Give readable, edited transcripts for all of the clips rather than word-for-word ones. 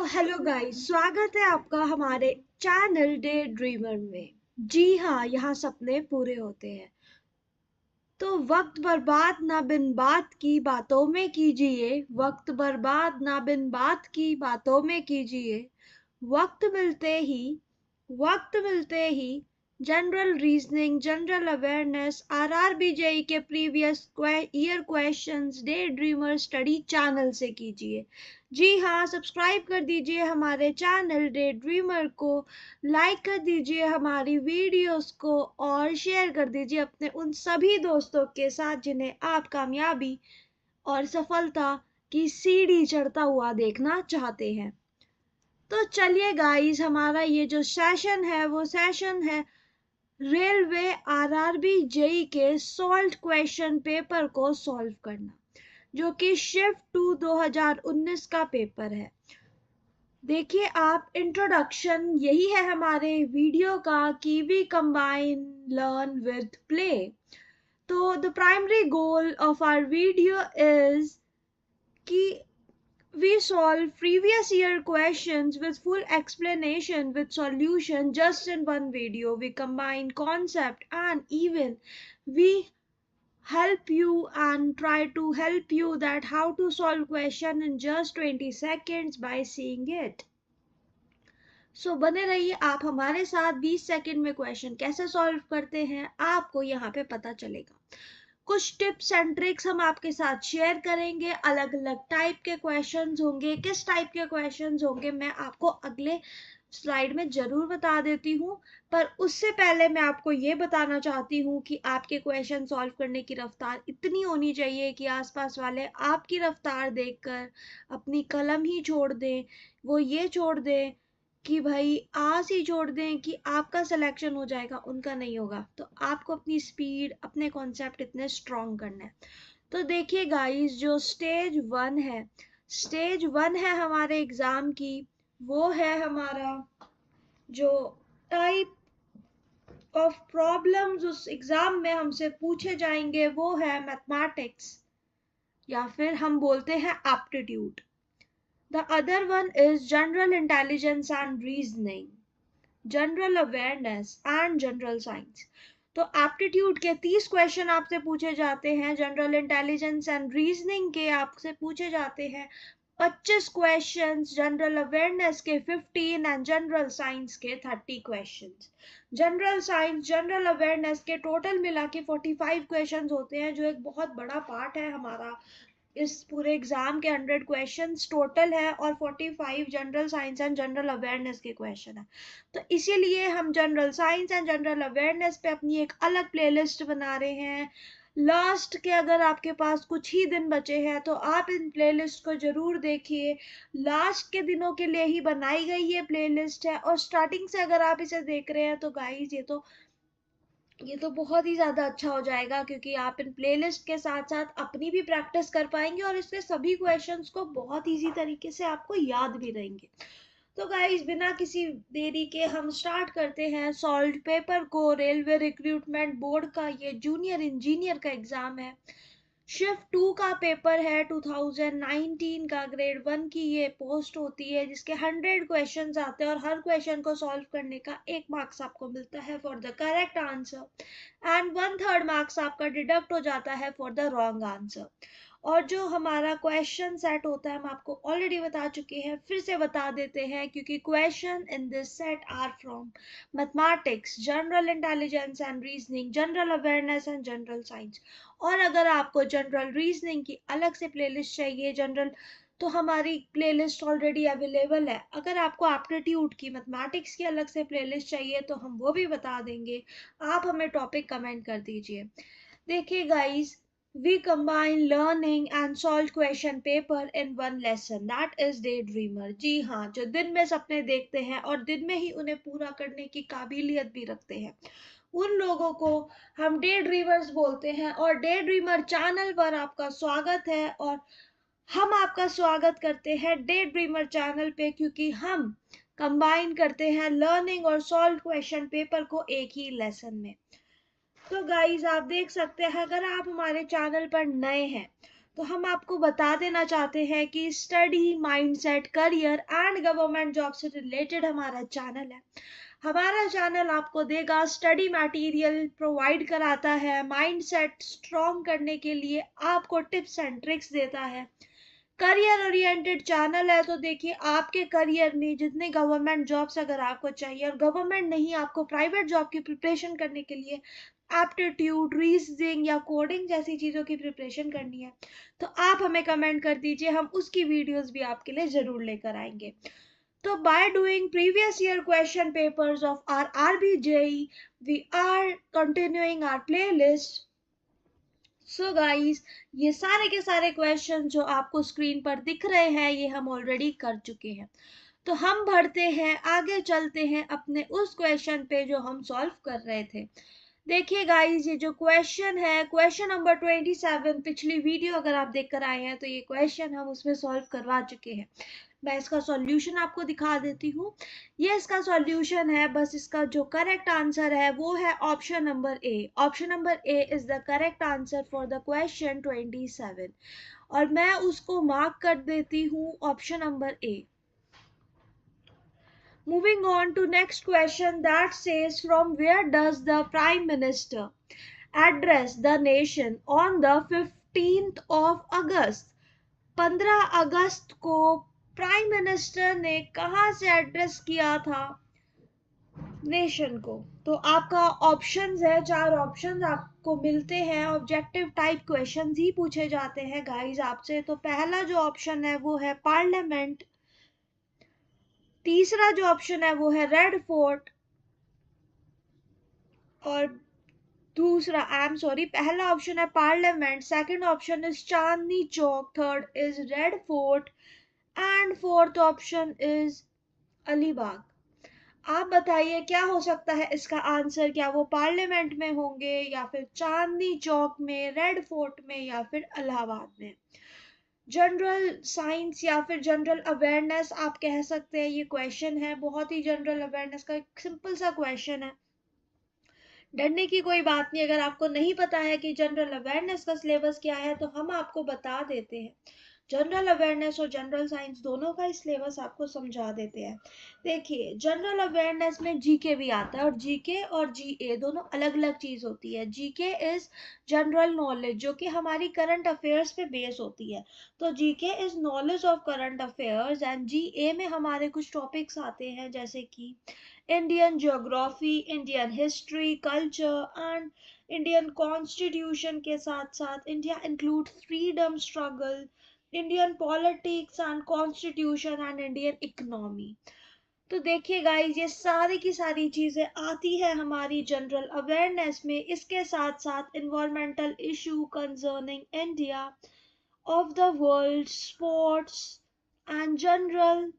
तो hello guys, स्वागत है आपका हमारे चैनल डे ड्रीमर में। जी हाँ, यहाँ सपने पूरे होते हैं। तो वक्त बर्बाद ना बिन बात की बातों में कीजिए, वक्त बर्बाद ना बिन बात की बातों में कीजिए। वक्त मिलते ही वक्त मिलते ही general reasoning, general awareness, RRB JE के previous year questions day dreamer study channel से कीजिए। जी हाँ, सब्सक्राइब कर दीजिए हमारे चैनल डे ड्रीमर को, लाइक कर दीजिए हमारी वीडियोस को और शेयर कर दीजिए अपने उन सभी दोस्तों के साथ जिन्हें आप कामयाबी और सफलता की सीढ़ी चढ़ता हुआ देखना चाहते हैं। तो चलिए गाइस, हमारा ये जो सेशन है वो सेशन है रेलवे आरआरबी जेई के सॉल्व क्वेश्चन पेपर को सॉल्व करना, जो कि शिफ्ट 2 2019 का पेपर है। देखिए आप, इंट्रोडक्शन यही है हमारे वीडियो का कि we combine learn with play. तो the primary goal of our video is कि we solve previous year questions with full explanation with solution just in one video. We combine concept and even we help you and try to help you that how to solve question in just 20 seconds by seeing it. So बने रहिए आप हमारे साथ। 20 second में question कैसे solve करते हैं आपको यहाँ पे पता चलेगा। कुछ टिप्स एंड ट्रिक्स हम आपके साथ शेयर करेंगे। अलग अलग टाइप के क्वेश्चंस होंगे। किस टाइप के क्वेश्चंस होंगे मैं आपको अगले स्लाइड में जरूर बता देती हूँ, पर उससे पहले मैं आपको ये बताना चाहती हूँ कि आपके क्वेश्चन सॉल्व करने की रफ्तार इतनी होनी चाहिए कि आसपास वाले आपकी रफ्तार देखकर अपनी कलम ही छोड़ दें, वो ये छोड़ दें कि भाई आस ही छोड़ दें कि आपका सिलेक्शन हो जाएगा, उनका नहीं होगा। तो आपको अपनी स्पीड, अपने कॉन्सेप्ट इतने स्ट्रॉन्ग करना है। तो देखिए गाइस, जो स्टेज वन है हमारे एग्जाम की, वो है हमारा जो टाइप ऑफ प्रॉब्लम्स उस एग्जाम में हमसे पूछे जाएंगे वो है मैथमेटिक्स, या फिर हम बोलते हैं aptitude. The other one is general intelligence and reasoning, general awareness and general science. तो एप्टीट्यूड के 30 क्वेश्चन आपसे पूछे जाते हैं, जनरल इंटेलिजेंस एंड रीजनिंग के आपसे पूछे जाते हैं 25 क्वेश्चंस, जनरल अवेयरनेस के 15 एंड जनरल साइंस के 30 questions. General science, general awareness के टोटल मिला के 45 क्वेश्चंस होते हैं, जो एक बहुत बड़ा पार्ट है हमारा। इस पूरे एग्जाम के 100 क्वेश्चंस टोटल है और 45 general science and general awareness के क्वेश्चन है। तो इसीलिए हम general science and general awareness पे अपनी एक अलग प्लेलिस्ट बना रहे हैं। लास्ट के अगर आपके पास कुछ ही दिन बचे हैं तो आप इन प्लेलिस्ट को जरूर देखिए। लास्ट के दिनों के लिए ही बनाई गई ये प्लेलिस्ट है, और स्टार्टिंग से अगर आप इसे देख रहे हैं तो गाइस ये तो बहुत ही ज़्यादा अच्छा हो जाएगा, क्योंकि आप इन प्लेलिस्ट के साथ साथ अपनी भी प्रैक्टिस कर पाएंगे और इसके सभी क्वेश्चंस को बहुत इजी तरीके से आपको याद भी रहेंगे। तो गाइस, बिना किसी देरी के हम स्टार्ट करते हैं सॉल्व पेपर को। रेलवे रिक्रूटमेंट बोर्ड का ये जूनियर इंजीनियर का एग्जाम है। शिफ्ट 2 का पेपर है, 2019 का ग्रेड 1 की ये पोस्ट होती है, जिसके 100 क्वेश्चंस आते हैं और हर क्वेश्चन को सॉल्व करने का 1 मार्क्स आपको मिलता है for the correct answer, and 1/3 marks आपका डिडक्ट हो जाता है फॉर द रॉन्ग आंसर। और जो हमारा क्वेश्चन सेट होता है हम आपको ऑलरेडी बता चुके हैं, फिर से बता देते हैं, क्योंकि question in this set are from mathematics, general intelligence and reasoning, general awareness and general science. और अगर आपको जनरल रीजनिंग की अलग से प्लेलिस्ट चाहिए तो हमारी प्लेलिस्ट ऑलरेडी अवेलेबल है। अगर आपको एप्टीट्यूड की, मैथमेटिक्स की अलग से प्लेलिस्ट चाहिए तो हम वो भी बता देंगे, आप हमें टॉपिक कमेंट कर दीजिए। देखिए guys, we combine learning and solve question paper in one lesson, that is daydreamer। जी हाँ, जो दिन में सपने देखते हैं और दिन में ही उन्हें पूरा करने की काबिलियत भी रखते हैं, उन लोगों को हम डे ड्रीमर्स बोलते हैं। और डे ड्रीमर चैनल पर आपका स्वागत है, और हम आपका स्वागत करते हैं डे ड्रीमर चैनल पे, क्योंकि हम कंबाइन करते हैं लर्निंग और सॉल्व क्वेश्चन पेपर को एक ही लेसन में। तो गाइज, आप देख सकते हैं, अगर आप हमारे चैनल पर नए हैं तो हम आपको बता देना चाहते हैं कि study, mindset, career and government job से रिलेटेड हमारा चैनल है। हमारा चैनल आपको देगा स्टडी मटेरियल प्रोवाइड कराता है, माइंडसेट स्ट्रॉन्ग करने के लिए आपको टिप्स एंड ट्रिक्स देता है। करियर ओरिएंटेड चैनल है, तो देखिए आपके करियर में जितने गवर्नमेंट जॉब्स अगर आपको चाहिए, और गवर्नमेंट नहीं आपको प्राइवेट जॉब की प्रिपरेशन करने के लिए एप्टीट्यूड, रीजनिंग या कोडिंग जैसी चीज़ों की प्रिपरेशन करनी है, तो आप हमें कमेंट कर दीजिए, हम उसकी वीडियोस भी आपके लिए ज़रूर लेकर आएंगे। तो by doing previous year question papers of our RBJE, we are continuing our playlist. So guys, ये सारे के सारे क्वेश्चन जो आपको स्क्रीन पर दिख रहे हैं ये हम ऑलरेडी कर चुके हैं। तो हम बढ़ते हैं आगे, चलते हैं अपने उस क्वेश्चन पे जो हम सॉल्व कर रहे थे। देखिए गाइस, ये जो क्वेश्चन है, क्वेश्चन नंबर 27, पिछली वीडियो अगर आप देख कर आए हैं तो ये क्वेश्चन हम उसमें सॉल्व करवा चुके हैं। मैं इसका सॉल्यूशन आपको दिखा देती हूँ। ये इसका सॉल्यूशन है, बस इसका जो करेक्ट आंसर है वो है option number A. Option number A is the correct answer for the question 27, और मैं उसको मार्क कर देती हूँ option number A. Moving on to next question that says, from where does the Prime Minister address the nation on the 15th of August? 15 अगस्त को prime minister ने कहाँ से एड्रेस किया था नेशन को? तो आपका ऑप्शंस है, 4 ऑप्शंस आपको मिलते हैं। ऑब्जेक्टिव टाइप क्वेश्चंस ही पूछे जाते हैं गाइस आपसे। तो पहला जो ऑप्शन है वो है पार्लियामेंट, तीसरा जो ऑप्शन है वो है रेड फोर्ट, और दूसरा पहला ऑप्शन है parliament, second option is Chandni Chowk, third is Red fort and fourth option is Alibag. आप बताइए क्या हो सकता है इसका आंसर? क्या वो पार्लियामेंट में होंगे, या फिर चांदनी चौक में, रेड फोर्ट में, या फिर इलाहाबाद में? जनरल साइंस या फिर जनरल अवेयरनेस आप कह सकते हैं ये क्वेश्चन है, बहुत ही जनरल अवेयरनेस का एक सिंपल सा क्वेश्चन है। डरने की कोई बात नहीं। अगर आपको नहीं पता है कि जनरल अवेयरनेस का सिलेबस क्या है तो हम आपको बता देते हैं। जनरल अवेयरनेस और जनरल साइंस दोनों का सिलेबस आपको समझा देते हैं। देखिए, जनरल अवेयरनेस में जीके भी आता है, और जीके और जीए दोनों अलग अलग चीज होती है। जीके इज जनरल नॉलेज, जो कि हमारी करंट अफेयर्स पे बेस होती है। तो GK is knowledge of current affairs, and GA में हमारे कुछ टॉपिक्स आते हैं जैसे कि Indian geography, Indian history, culture and Indian constitution के साथ साथ India include freedom struggle, Indian politics and constitution and Indian economy. तो देखिए गाइस, ये सारी की सारी चीजें आती है हमारी जनरल अवेयरनेस में। इसके साथ साथ environmental issue concerning India, of the world, sports and general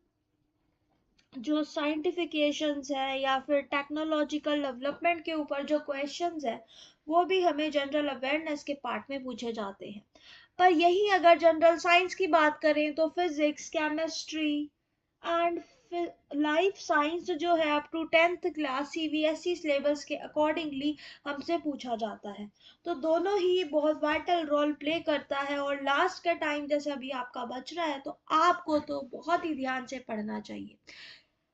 जो साइंटिफिकेशंस है या फिर टेक्नोलॉजिकल डेवलपमेंट के ऊपर जो क्वेश्चंस है वो भी हमें जनरल अवेयरनेस के पार्ट में पूछे जाते हैं। पर यही अगर जनरल साइंस की बात करें तो physics, chemistry and life science जो है up to 10th class CBSE syllabus के अकॉर्डिंगली हमसे पूछा जाता है। तो दोनों ही बहुत वाइटल रोल प्ले करता है, और लास्ट का टाइम जैसे अभी आपका बच रहा है तो आपको तो बहुत ही ध्यान से पढ़ना चाहिए।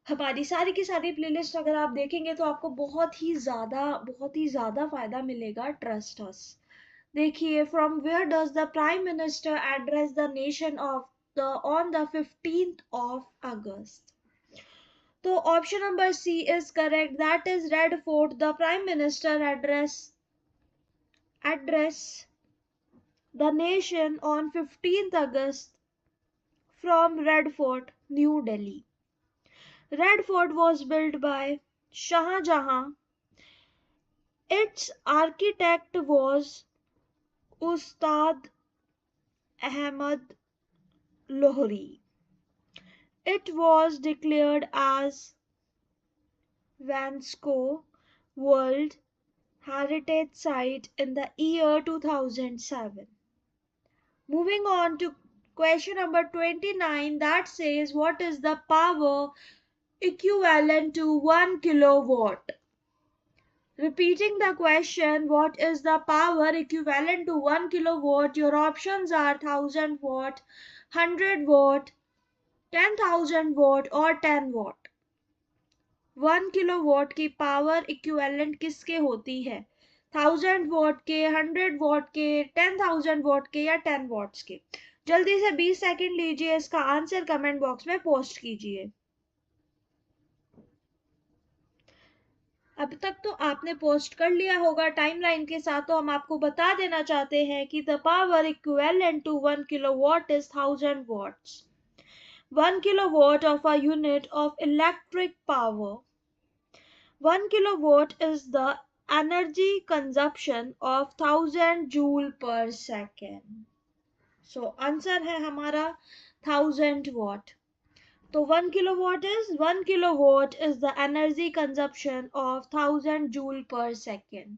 हमारी सारी की सारी प्लेलिस्ट अगर आप देखेंगे तो आपको बहुत ही ज़्यादा फ़ायदा मिलेगा, ट्रस्ट अस। देखिए, from where does the prime minister address the nation of the on the 15th of August? तो option number C is correct, that is Red Fort. The prime minister address the nation on 15th August from Red Fort, New Delhi. Red Fort was built by Shah Jahan. Its architect was Ustad Ahmad Lohri. It was declared as UNESCO World Heritage Site in the year 2007. Moving on to question number 29, that says, what is the power equivalent to 1 kilowatt? Repeating the question, what is the power equivalent to 1 kilowatt? Your options are 1000 watt, 100 watt, 10,000 watt or 10 watt. 1 kilowatt की power equivalent किसके होती है? 1000 what के, 100 what के, 10,000 what के या 10 watts के? जल्दी से 20 सेकंड लीजिए, इसका आंसर कमेंट बॉक्स में पोस्ट कीजिए। अब तक तो आपने पोस्ट कर लिया होगा टाइमलाइन के साथ, तो हम आपको बता देना चाहते हैं कि the power equivalent to 1 kilowatt is 1000 watts. 1 kilowatt of a unit of electric power. 1 kilowatt is the energy consumption of 1000 joule per second. So answer है हमारा 1000 watt. तो 1 kilowatt is the energy consumption of 1000 joule per second.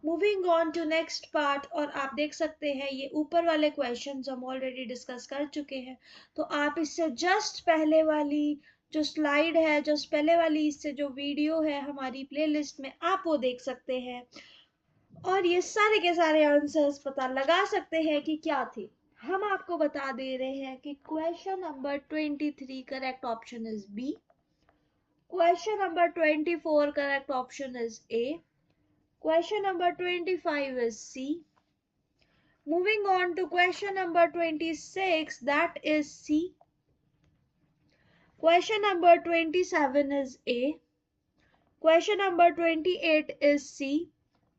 Moving on to next part, और आप देख सकते हैं ये ऊपर वाले क्वेश्चंस हम ऑलरेडी डिस्कस कर चुके हैं, तो आप इससे जस्ट पहले वाली जो स्लाइड है, जस्ट पहले वाली इससे जो वीडियो है हमारी प्लेलिस्ट में, आप वो देख सकते हैं और ये सारे के सारे आंसर्स पता लगा सकते हैं कि क्या थे। हम आपको बता दे रहे हैं कि question number 23 correct option is B, question number 24 correct option is A, question number 25 is C. Moving on to question number 26, that is C. Question number 27 is A. Question number 28 is C.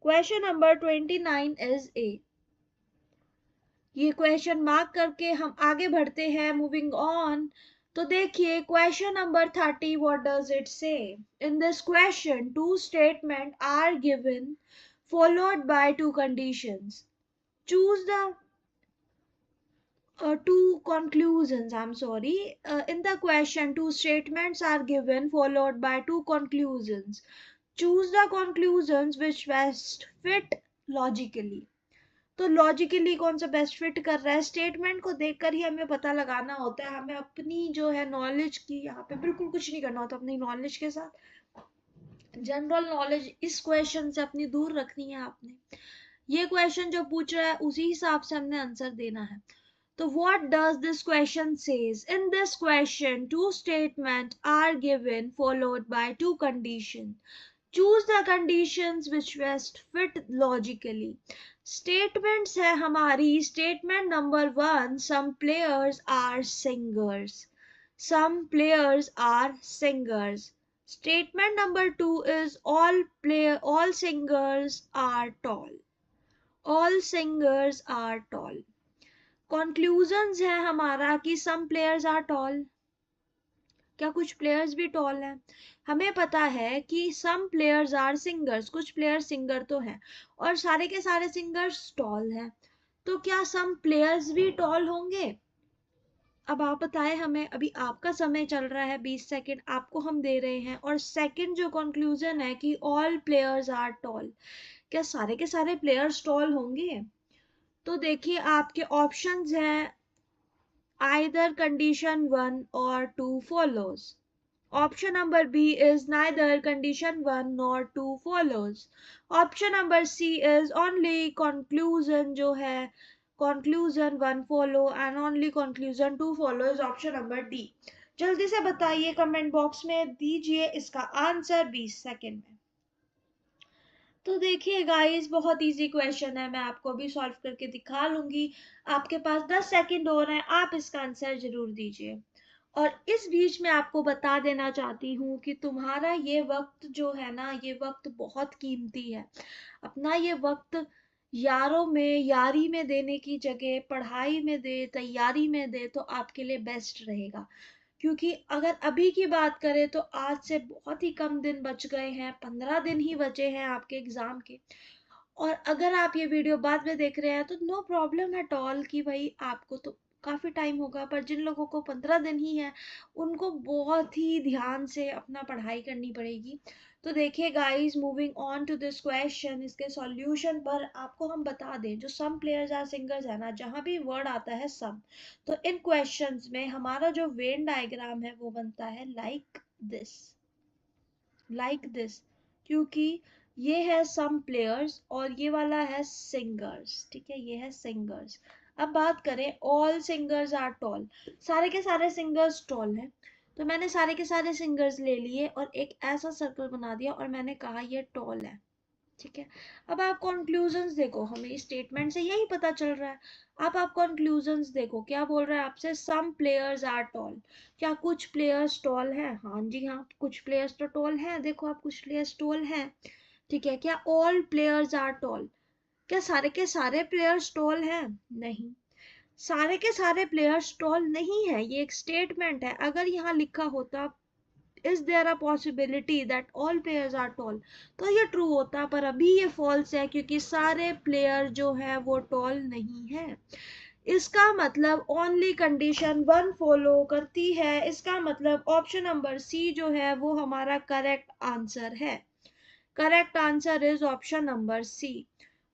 Question number 29 is A. ये question mark करके हम आगे बढ़ते हैं। Moving on, तो देखिए question number 30, what does it say? In this question two statements are given followed by two conditions. Choose the two conclusions. I'm sorry. In the question, two statements are given followed by two conclusions. Choose the conclusions which best fit logically. तो logically कौन सा best fit कर रहा है? Statement को देखकर ही हमें पता लगाना होता है। हमें अपनी जो है नॉलेज की यहाँ पे बिल्कुल कुछ नहीं करना होता। अपनी नॉलेज के साथ जनरल नॉलेज इस क्वेश्चन से अपनी दूर रखनी है आपने। ये क्वेश्चन जो पूछ रहा है उसी हिसाब से हमने आंसर देना है। तो what does this question says? In this question, two statements are given followed by two conditions. Choose the conditions which best fit logically. Statements है हमारी, statement number 1, some players are singers. Some players are singers. Statement number 2 is all singers are tall. All singers are tall. Conclusions है हमारा कि some players are tall. क्या कुछ players भी toll हैं? हमें पता है कि some players are singers, कुछ प्लेयर सिंगर तो हैं और सारे के सारे सिंगर्स टॉल हैं, तो क्या some players भी टॉल होंगे? अब आप बताएं हमें। अभी आपका समय चल रहा है, 20 सेकंड आपको हम दे रहे हैं, और सेकंड जो कंक्लूजन है कि ऑल प्लेयर्स आर टॉल, क्या सारे के सारे प्लेयर्स टॉल होंगे? तो देखिए आपके ऑप्शंस हैं आइदर कंडीशन 1 और 2 follows. Option number B is neither condition 1 nor 2 follows. Option number C is only conclusion जो है conclusion 1 follow and only conclusion 2 follow is option number D. जल्दी से बताइए, कमेंट बॉक्स में दीजिए इसका आंसर 20 सेकंड में। तो देखिए गाइस, बहुत इजी क्वेश्चन है, मैं आपको अभी सॉल्व करके दिखा लूंगी। आपके पास 10 सेकंड और हैं, आप इसका आंसर जरूर दीजिए। और इस बीच में आपको बता देना चाहती हूँ कि तुम्हारा ये वक्त जो है ना, ये वक्त बहुत कीमती है। अपना ये वक्त यारों में, यारी में देने की जगह पढ़ाई में दे, तैयारी में दे, तो आपके लिए बेस्ट रहेगा। क्योंकि अगर अभी की बात करें तो आज से बहुत ही कम दिन बच गए हैं, 15 दिन ही बचे हैं आपके एग्जाम के। और अगर आप ये वीडियो बाद में देख रहे हैं तो नो प्रॉब्लम एट ऑल कि भाई आपको तो काफी टाइम होगा, पर जिन लोगों को 15 दिन ही है उनको बहुत ही ध्यान से अपना पढ़ाई करनी पड़ेगी। तो देखिए guys, moving on to this question, इसके सॉल्यूशन पर आपको हम बता दें, जो सम प्लेयर्स आर सिंगर्स है ना, जहां भी वर्ड आता है सम, तो इन क्वेश्चंस में हमारा जो वेन डायग्राम है वो बनता है लाइक दिस, क्योंकि ये है सम प्लेयर्स और ये वाला है सिंगर्स, ठीक है, ये है सिंगर्स। अब बात करें ऑल सिंगर्स आर टॉल, सारे के सारे सिंगर्स टॉल हैं, तो मैंने सारे के सारे सिंगर्स ले लिए और एक ऐसा सर्कल बना दिया और मैंने कहा ये टॉल है, ठीक है। अब आप कंक्लूजन्स देखो, हमें स्टेटमेंट से यही पता चल रहा है। अब आप कंक्लूजन्स देखो, क्या बोल रहा है आपसे, सम प्लेयर्स आर टॉल, क्या कुछ प्लेयर्स टॉल हैं? हाँ जी हाँ, कुछ प्लेयर्स तो टॉल हैं, देखो आप कुछ प्लेयर्स टॉल हैं, ठीक है। क्या ऑल प्लेयर्स आर टॉल, क्या सारे के सारे प्लेयर्स टॉल हैं? नहीं, सारे के सारे प्लेयर्स टॉल नहीं है, ये एक स्टेटमेंट है। अगर यहाँ लिखा होता is there a possibility that all players are tall, तो ये ट्रू होता, पर अभी ये फॉल्स है क्योंकि सारे प्लेयर जो है वो टॉल नहीं है। इसका मतलब ओनली कंडीशन वन फॉलो करती है, इसका मतलब ऑप्शन नंबर सी जो है वो हमारा करेक्ट आंसर है। Correct answer is option number C.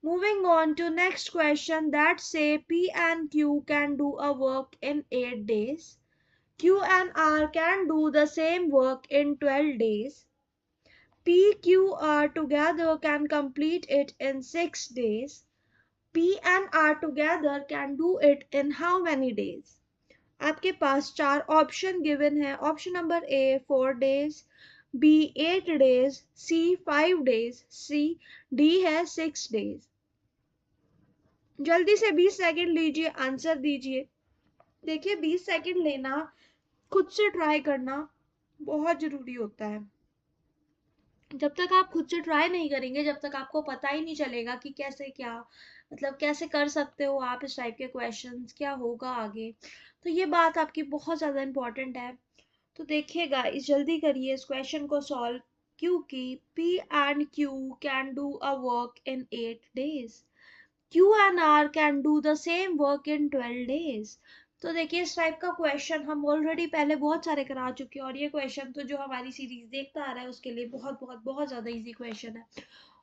Moving on to next question that say P and Q can do a work in 8 days. Q and R can do the same work in 12 days. P, Q, R together can complete it in 6 days. P and R together can do it in how many days? आपके पास चार option given है। Option number A 4 days, B 8 days, C 5 days, C D है 6 days। जल्दी से 20 second लीजिए, answer दीजिए। देखिए 20 सेकंड लेना, खुद से ट्राई करना बहुत जरूरी होता है। जब तक आप खुद से ट्राई नहीं करेंगे, जब तक आपको पता ही नहीं चलेगा कि कैसे क्या, मतलब कैसे कर सकते हो आप इस टाइप के क्वेश्चंस, क्या होगा आगे, तो ये बात आपकी बहुत ज़्यादा इंपॉर्टेंट है। तो देखिएगा, इस जल्दी करिए इस क्वेश्चन को सॉल्व। क्योंकि P and Q can do a work in 8 days. Q and R can do the same work in 12 days. तो देखिए इस टाइप का क्वेश्चन हम ऑलरेडी पहले बहुत सारे करा चुके हैं और ये क्वेश्चन तो जो हमारी सीरीज देखता आ रहा है उसके लिए बहुत बहुत बहुत ज़्यादा इजी क्वेश्चन है।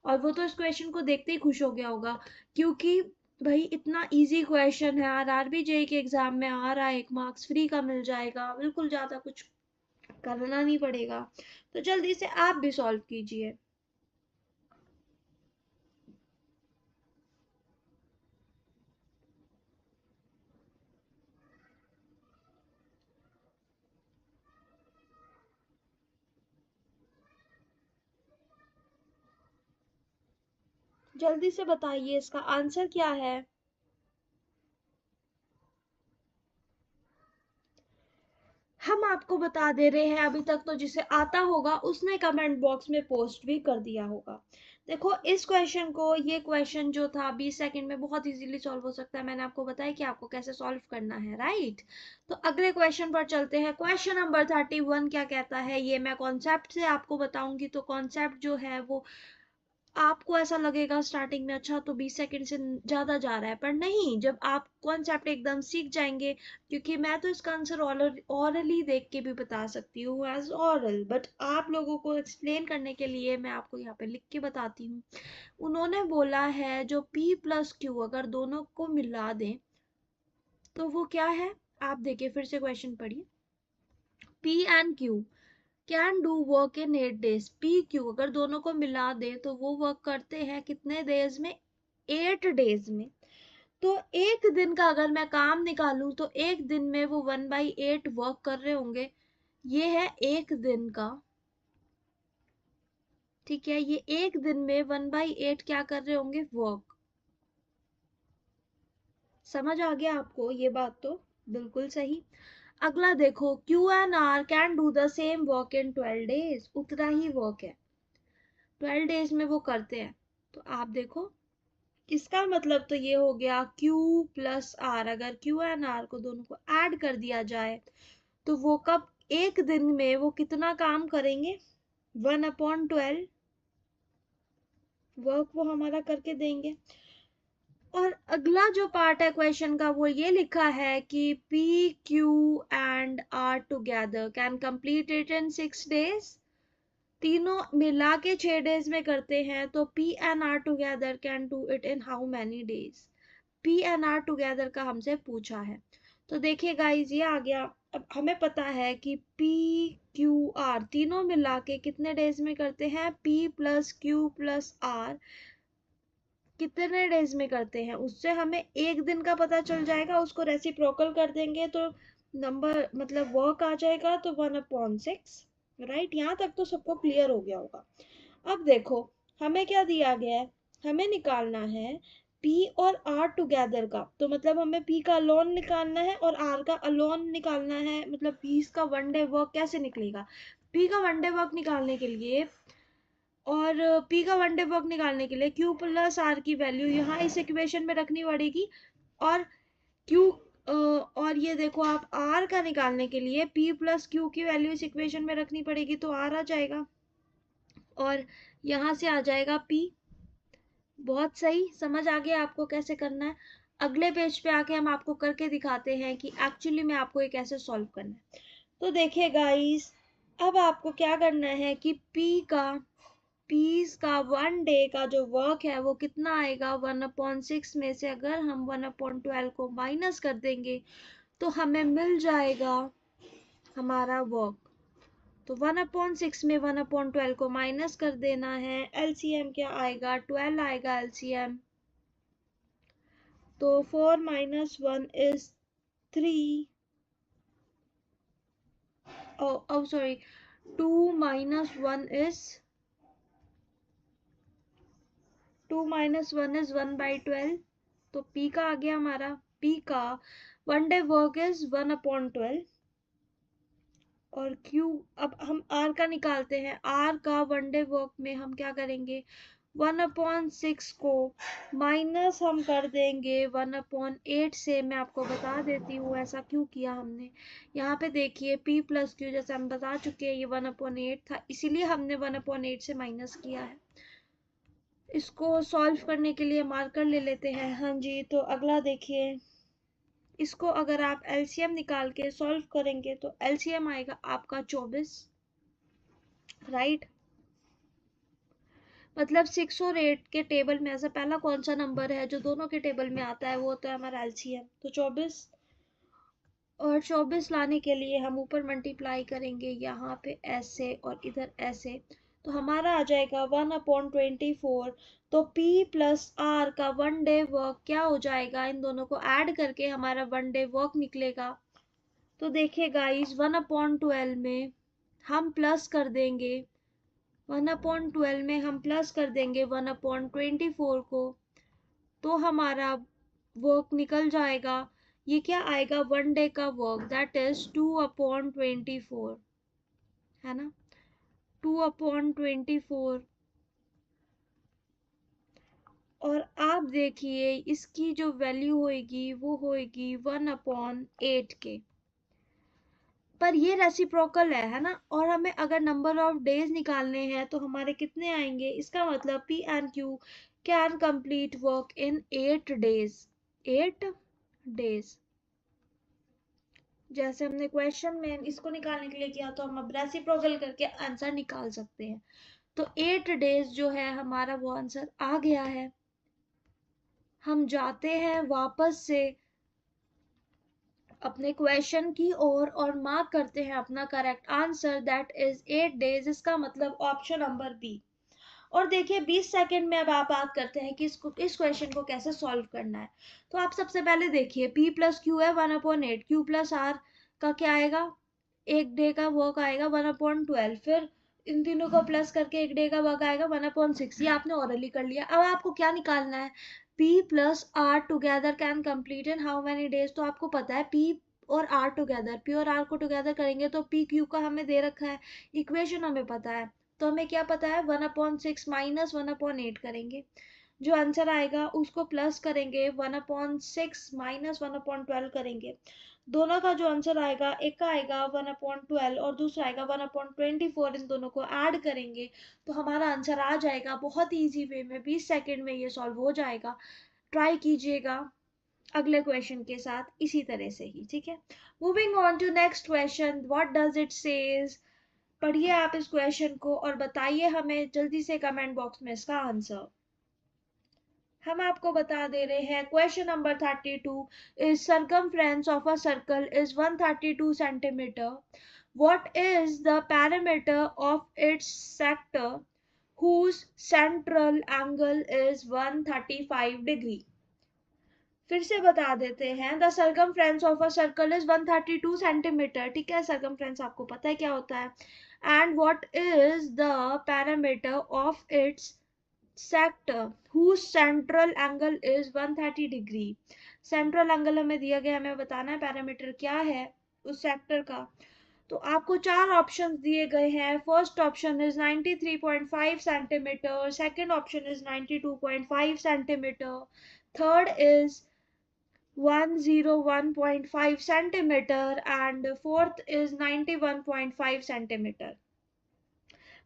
और वो तो इस क्वेश्चन को देखते ही खुश हो गया होगा, क्योंकि भाई इतना इजी क्वेश्चन है, आरआरबी जेई के एग्जाम में आ रहा है, 1 मार्क्स फ्री का मिल जाएगा, बिल्कुल ज़्यादा कुछ करना नहीं पड़ेगा। तो जल्दी से आप भी सॉल्व कीजिए। जल्दी से बताइए इसका आंसर क्या है। हम आपको बता दे रहे हैं, अभी तक तो जिसे आता होगा उसने कमेंट बॉक्स में पोस्ट भी कर दिया होगा। देखो इस क्वेश्चन को, ये क्वेश्चन जो था 20 सेकंड में बहुत इजीली सॉल्व हो सकता है, मैंने आपको बताया कि आपको कैसे सॉल्व करना है, राइट। तो अगले क्वेश्चन पर चलते हैं। क्वेश्चन नंबर 31 क्या कहता है, ये मैं कॉन्सेप्ट से आपको बताऊंगी। तो कॉन्सेप्ट जो है वो आपको ऐसा लगेगा स्टार्टिंग में, अच्छा तो 20 सेकंड से ज़्यादा जा रहा है, पर नहीं, जब आप कॉन्सेप्ट एकदम सीख जाएंगे, क्योंकि मैं तो इसका आंसर ऑरली देख के भी बता सकती हूँ एज ऑरल, बट आप लोगों को एक्सप्लेन करने के लिए मैं आपको यहाँ पे लिख के बताती हूँ। उन्होंने बोला है जो P प्लस Q अगर दोनों को मिला दें तो वो क्या है, आप देखिए फिर से क्वेश्चन पढ़िए। P and Q can do work in 8 days। P Q अगर दोनों को मिला दे तो वो वर्क करते हैं कितने डेज में, 8 डेज में। तो एक दिन का अगर मैं काम निकालूं तो एक दिन में वो 1/8 वर्क कर रहे होंगे, ये है एक दिन का, ठीक है। ये एक दिन में 1/8 क्या कर रहे होंगे, वर्क। समझ आ गया आपको ये बात, तो बिल्कुल सही। अगला देखो, Q and R can do the same work in 12 days, उतना ही वर्क है 12 डेज में वो करते हैं। तो आप देखो इसका मतलब तो ये हो गया Q प्लस R, अगर Q एंड R को दोनों को ऐड कर दिया जाए तो वो कब, एक दिन में वो कितना काम करेंगे, 1/12 वर्क वो हमारा करके देंगे। और अगला जो पार्ट है क्वेश्चन का वो ये लिखा है कि P, Q and R together can complete it in 6 days। तीनों मिला के 6 डेज में करते हैं, तो P and R together can do it in how many days. P and R together का हमसे पूछा है, तो देखिए गाइज ये आ गया। अब हमें पता है कि P Q R तीनों मिला के कितने डेज में करते हैं, P plus Q plus R कितने डेज में करते हैं, उससे हमें एक दिन का पता चल जाएगा। उसको रेसिप्रोकल कर देंगे तो नंबर मतलब वर्क आ जाएगा, तो 1/6। राइट, यहाँ तक तो सबको क्लियर हो गया होगा। अब देखो हमें क्या दिया गया है, हमें निकालना है P और R टुगेदर का। तो मतलब हमें P का अलोन निकालना है और R का अलोन निकालना है। मतलब 20 का वन डे वर्क कैसे निकलेगा, P का वन डे वर्क निकालने के लिए और P का वन डे वर्क निकालने के लिए Q प्लस R की वैल्यू यहाँ इस इक्वेशन में रखनी पड़ेगी, और Q और ये देखो आप R का निकालने के लिए P प्लस Q की वैल्यू इस इक्वेशन में रखनी पड़ेगी, तो R आ जाएगा और यहाँ से आ जाएगा P। बहुत सही, समझ आ गया आपको कैसे करना है। अगले पेज पे आके हम आपको करके दिखाते हैं कि एक्चुअली में आपको ये कैसे सॉल्व करना है। तो देखिए गाइस, अब आपको क्या करना है कि पीस का वन डे का जो वर्क है वो कितना आएगा, 1/6 में से अगर हम 1/12 को माइनस कर देंगे तो हमें मिल जाएगा हमारा वर्क। तो 1/6 में 1/12 को माइनस कर देना है। एलसीएम क्या आएगा, 12 आएगा एलसीएम। तो 4 - 1 is 3। oh sorry, 2 - 1 is 1/12। तो P का आ गया हमारा, P का वन डे वर्क इज 1/12 और Q। अब हम R का निकालते हैं। R का वन डे वर्क में हम क्या करेंगे, 1/6 को माइनस हम कर देंगे 1/8 से। मैं आपको बता देती हूँ ऐसा क्यों किया हमने। यहाँ पे देखिए P प्लस Q जैसे हम बता चुके हैं ये 1/8 था, इसीलिए हमने 1/8 से माइनस किया है। इसको सॉल्व करने के लिए मार्कर ले लेते हैं। हाँ जी, तो अगला देखिए, इसको अगर आप एलसीएम निकाल के सॉल्व करेंगे तो एलसीएम आएगा आपका 24। राइट, मतलब 6 और 8 के टेबल में ऐसा पहला कौन सा नंबर है जो दोनों के टेबल में आता है, वो तो है हमारा एलसीएम, तो 24। और 24 लाने के लिए हम ऊपर मल्टीप्लाई करेंगे यहाँ पे ऐसे और इधर ऐसे, तो हमारा आ जाएगा 1/24। तो P प्लस R का वन डे वर्क क्या हो जाएगा, इन दोनों को ऐड करके हमारा वन डे वर्क निकलेगा। तो देखिए गाइस, 1/12 में हम प्लस कर देंगे 1/12 में हम प्लस कर देंगे 1/24 को, तो हमारा वर्क निकल जाएगा। ये क्या आएगा, वन डे का वर्क, दैट इज 2/24, है ना, 2/24। और आप देखिए इसकी जो वैल्यू होएगी वो होएगी 1/8 के। पर ये रेसिप्रोकल है ना, और हमें अगर नंबर ऑफ डेज निकालने हैं तो हमारे कितने आएंगे, इसका मतलब P and Q can complete work in 8 days. 8 days जैसे हमने क्वेश्चन में इसको निकालने के लिए किया, तो हम अब रेसिप्रोकल करके आंसर निकाल सकते हैं। तो 8 डेज जो है हमारा वो आंसर आ गया है। हम जाते हैं वापस से अपने क्वेश्चन की ओर और मार्क करते हैं अपना correct answer, that is 8 days. इसका मतलब ऑप्शन नंबर बी। और देखिए 20 सेकंड में अब आप बात करते हैं कि इस क्वेश्चन को कैसे सॉल्व करना है। तो आप सबसे पहले देखिए P प्लस Q है 1/8, Q प्लस R का क्या आएगा, एक डे का वर्क आएगा 1/12, फिर इन तीनों को प्लस करके एक डे का वर्क आएगा 1/6। ये आपने ऑरली कर लिया। अब आपको क्या निकालना है, P plus R together can complete in how many days. तो आपको पता है P और R टुगेदर, P और R को टुगेदर करेंगे तो P Q का हमें दे रखा है, इक्वेशन हमें पता है। तो हमें क्या पता है, 1/6 माइनस 1/8 करेंगे, जो आंसर आएगा उसको प्लस करेंगे 1/6 माइनस 1/12 करेंगे। दोनों का जो आंसर आएगा, एक का आएगा 1/12 और दूसरा आएगा 1/24। इन दोनों को ऐड करेंगे तो हमारा आंसर आ जाएगा। बहुत ईजी वे में 20 सेकेंड में ये सॉल्व हो जाएगा। ट्राई कीजिएगा अगले क्वेश्चन के साथ इसी तरह से ही, ठीक है। Moving on to next question, what does it says. पढ़िए आप इस क्वेश्चन को और बताइए हमें जल्दी से कमेंट बॉक्स में इसका आंसर। हम आपको बता दे रहे हैं question number 32 is circumference of a circle is 132 centimetre. What is the perimeter of its sector whose central angle is 135 degree? फिर से बता देते हैं. The circumference of a circle is 132 centimetre. ठीक है, सर्कमफ्रेंस आपको पता है क्या होता है. And what is the parameter of its sector whose central angle is 130 degree. Central angle हमें दिया गया, हमें बताना है पैरामीटर क्या है उस सेक्टर का. तो आपको चार ऑप्शंस दिए गए हैं. First option is 93.5 centimetre, second option is 92.5 centimetre, third is 101.5 centimetre and fourth is 91.5 centimetre.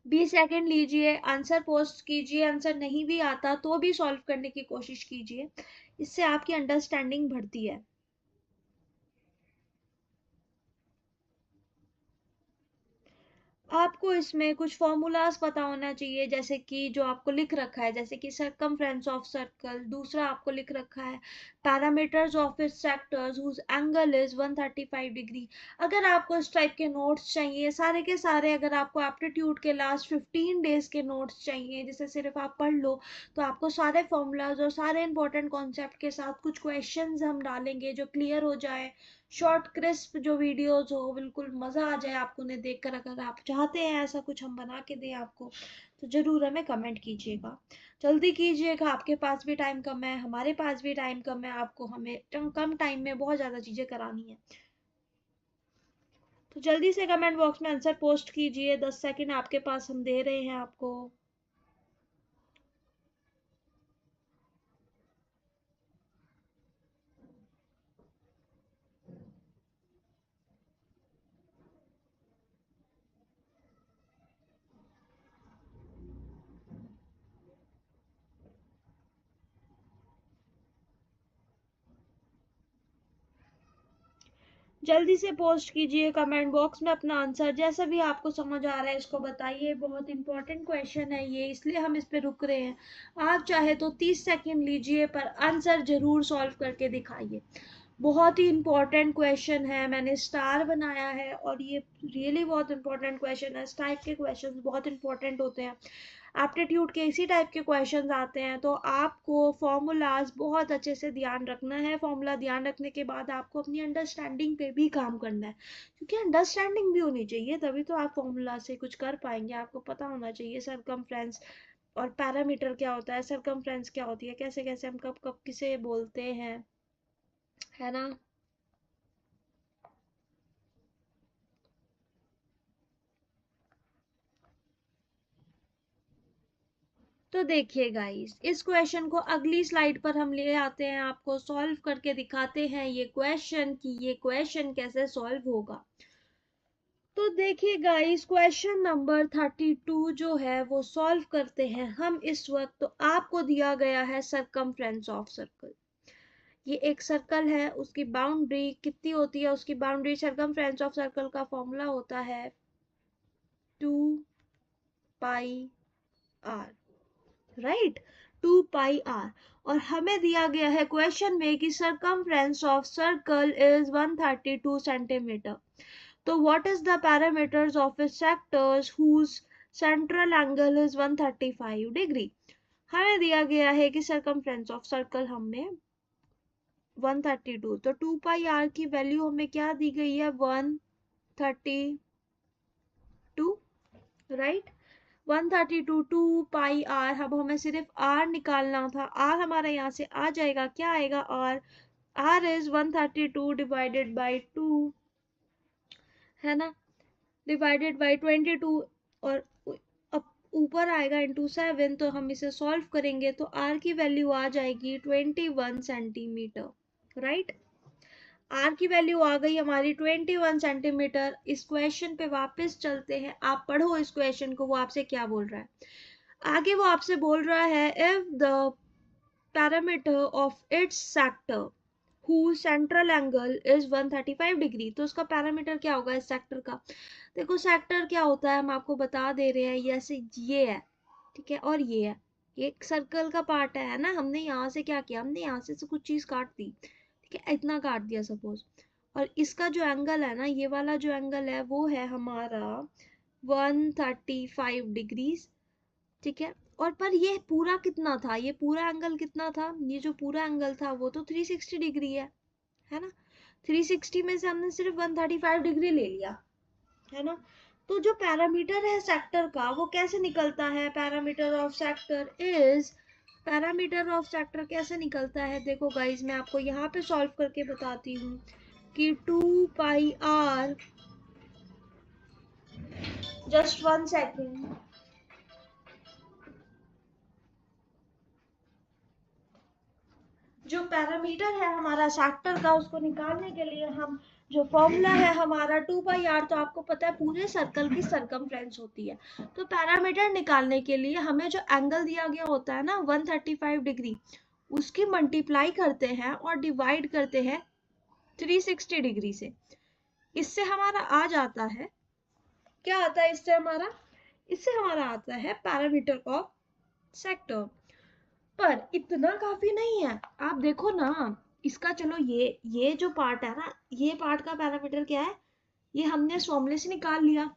20 second लीजिए, आंसर पोस्ट कीजिए. आंसर नहीं भी आता तो भी सॉल्व करने की कोशिश कीजिए, इससे आपकी अंडरस्टैंडिंग बढ़ती है. आपको इसमें कुछ फॉर्मूलाज पता होना चाहिए, जैसे कि जो आपको लिख रखा है, जैसे कि सर्कमफ्रेंस ऑफ सर्कल. दूसरा आपको लिख रखा है parameters of its sectors whose angle is 135 degree. अगर आपको इस टाइप के नोट्स चाहिए सारे के सारे, अगर आपको एप्टीट्यूड के लास्ट 15 डेज के नोट्स चाहिए जिसे सिर्फ आप पढ़ लो, तो आपको सारे फॉर्मूलाज और सारे इंपॉर्टेंट कॉन्सेप्ट के साथ कुछ क्वेश्चंस हम डालेंगे जो क्लियर हो जाए. शॉर्ट क्रिस्प जो वीडियोस हो, बिल्कुल मज़ा आ जाए आपको उन्हें देखकर. अगर आप चाहते हैं ऐसा कुछ हम बना के दें आपको, तो ज़रूर हमें कमेंट कीजिएगा. जल्दी कीजिएगा, आपके पास भी टाइम कम है, हमारे पास भी टाइम कम है. आपको हमें कम टाइम में बहुत ज़्यादा चीज़ें करानी है. तो जल्दी से कमेंट बॉक्स में आंसर पोस्ट कीजिए. 10 सेकेंड आपके पास हम दे रहे हैं आपको. जल्दी से पोस्ट कीजिए कमेंट बॉक्स में अपना आंसर. जैसा भी आपको समझ आ रहा है इसको बताइए. बहुत इंपॉर्टेंट क्वेश्चन है ये, इसलिए हम इस पे रुक रहे हैं. आप चाहे तो 30 सेकेंड लीजिए, पर आंसर जरूर सॉल्व करके दिखाइए. बहुत ही इंपॉर्टेंट क्वेश्चन है, मैंने स्टार बनाया है और ये रियली बहुत इंपॉर्टेंट क्वेश्चन है. इस टाइप के क्वेश्चन बहुत इंपॉर्टेंट होते हैं. एप्टीट्यूड के इसी टाइप के क्वेश्चंस आते हैं, तो आपको फॉर्मूलाज बहुत अच्छे से ध्यान रखना है. फॉर्मूला ध्यान रखने के बाद आपको अपनी अंडरस्टैंडिंग पे भी काम करना है, क्योंकि अंडरस्टैंडिंग भी होनी चाहिए, तभी तो आप फॉर्मूला से कुछ कर पाएंगे. आपको पता होना चाहिए सर्कमफ्रेंस और पैरामीटर क्या होता है, सर्कमफ्रेंस क्या होती है, कैसे कैसे हम कब कब किसे बोलते हैं, है ना. तो देखिए गाइस, इस क्वेश्चन को अगली स्लाइड पर हम ले आते हैं, आपको सॉल्व करके दिखाते हैं ये क्वेश्चन कि ये क्वेश्चन कैसे सॉल्व होगा. तो देखिए गाइस, क्वेश्चन नंबर 32 जो है वो सॉल्व करते हैं हम इस वक्त. तो आपको दिया गया है सर्कमफ्रेंस ऑफ सर्कल. ये एक सर्कल है, उसकी बाउंड्री कितनी होती है, उसकी बाउंड्री सर्कमफ्रेंस ऑफ सर्कल का फॉर्मूला होता है 2 pi r. Right, 2 pi r. और हमें दिया गया है क्वेश्चन में कि circumference of circle is 132 centimetre. तो what is the parameters of its sectors whose central angle is 135 degree. हमें दिया गया है कि सर्कमफ्रेंस ऑफ सर्कल हमें 132, तो 2 पाई आर की वैल्यू हमें क्या दी गई है 132. Right, 132 2 pi R. अब हमें सिर्फ आर निकालना था. आर हमारा यहाँ से आ जाएगा, क्या आएगा R. R is 132 divided by 2, है ना, डिवाइडेड बाई 22, और ऊपर आएगा इंटू 7. तो हम इसे सॉल्व करेंगे तो आर की वैल्यू आ जाएगी 21 सेंटीमीटर. राइट, आर की वैल्यू आ गई हमारी 21 सेंटीमीटर. इस क्वेश्चन पे वापस चलते हैं, आप पढ़ो इस क्वेश्चन को, वो आपसे क्या बोल रहा है. आगे वो आपसे बोल रहा है if the parameter of its sector whose central angle is 135 degree. तो उसका पैरामीटर क्या होगा इस सेक्टर का. देखो सेक्टर क्या होता है हम आपको बता दे रहे हैं. जैसे ये है, ठीक है, और ये है, एक सर्कल का पार्ट है ना, हमने यहाँ से क्या किया, हमने यहाँ से कुछ चीज काट दी, ठीक है, इतना काट दिया सपोज, और इसका जो एंगल है ना, ये वाला जो एंगल है वो है हमारा 135 डिग्रीज, ठीक है। और पर ये पूरा कितना था, ये पूरा एंगल कितना था, ये जो पूरा एंगल था वो तो 360 डिग्री है ना। 360 में से हमने सिर्फ 135 डिग्री ले लिया, है ना। तो जो पैरामीटर है सेक्टर का वो कैसे निकलता है, parameter of sector is, parameter of sector कैसे निकलता है, देखो गाइज मैं आपको यहाँ पे सॉल्व करके बताती हूँ कि 2πr, जस्ट 1 सेकेंड, जो पैरामीटर है हमारा सेक्टर का उसको निकालने के लिए हम, जो फॉर्मूला है हमारा 2πr, तो आपको पता है पूरे सर्कल की सरकमफ्रेंस होती है। तो पैरामीटर निकालने के लिए हमें जो एंगल दिया गया होता है ना 135 डिग्री, उसकी मल्टीप्लाई करते हैं और डिवाइड करते हैं 360 डिग्री से। इससे हमारा आ जाता है, क्या आता है इससे हमारा, इससे हमारा आता है पैरामीटर ऑफ सेक्टर। पर इतना काफी नहीं है, आप देखो ना, इसका चलो ये जो पार्ट है ना, ये पार्ट का पैरामीटर क्या है, ये हमने इस फॉर्मूले से निकाल लिया,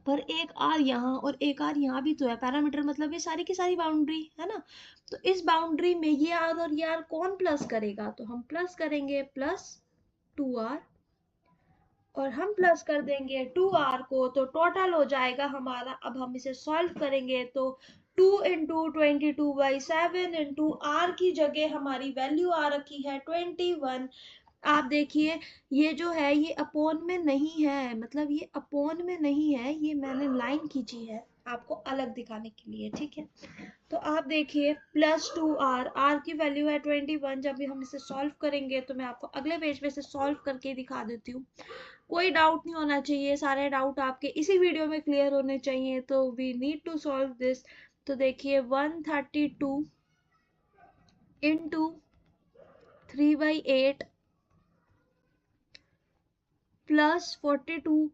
पर एक आर यहाँ और एक आर यहाँ भी तो है, पैरामीटर मतलब ये सारी की सारी बाउंड्री है ना। तो इस बाउंड्री में ये आर और ये आर कौन प्लस करेगा, तो हम प्लस करेंगे प्लस 2r, और हम प्लस कर देंगे 2r को, तो टोटल हो जाएगा हमारा, अब हम इसे सॉल्व करेंगे तो 2 इंटू 22/7 इंटू r की जगह हमारी वैल्यू आ रखी है 21। आप देखिए ये जो है ये अपोन में नहीं है, मतलब ये अपोन में नहीं है, ये मैंने लाइन खींची है आपको अलग दिखाने के लिए, ठीक है। तो आप देखिए प्लस 2r, r की वैल्यू है 21, जब भी हम इसे सॉल्व करेंगे तो मैं आपको अगले पेज पे से सॉल्व करके दिखा देती हूँ। कोई डाउट नहीं होना चाहिए, सारे डाउट आपके इसी वीडियो में क्लियर होने चाहिए, तो we need to solve this. तो देखिए 132 इंटू 3/8 प्लस 42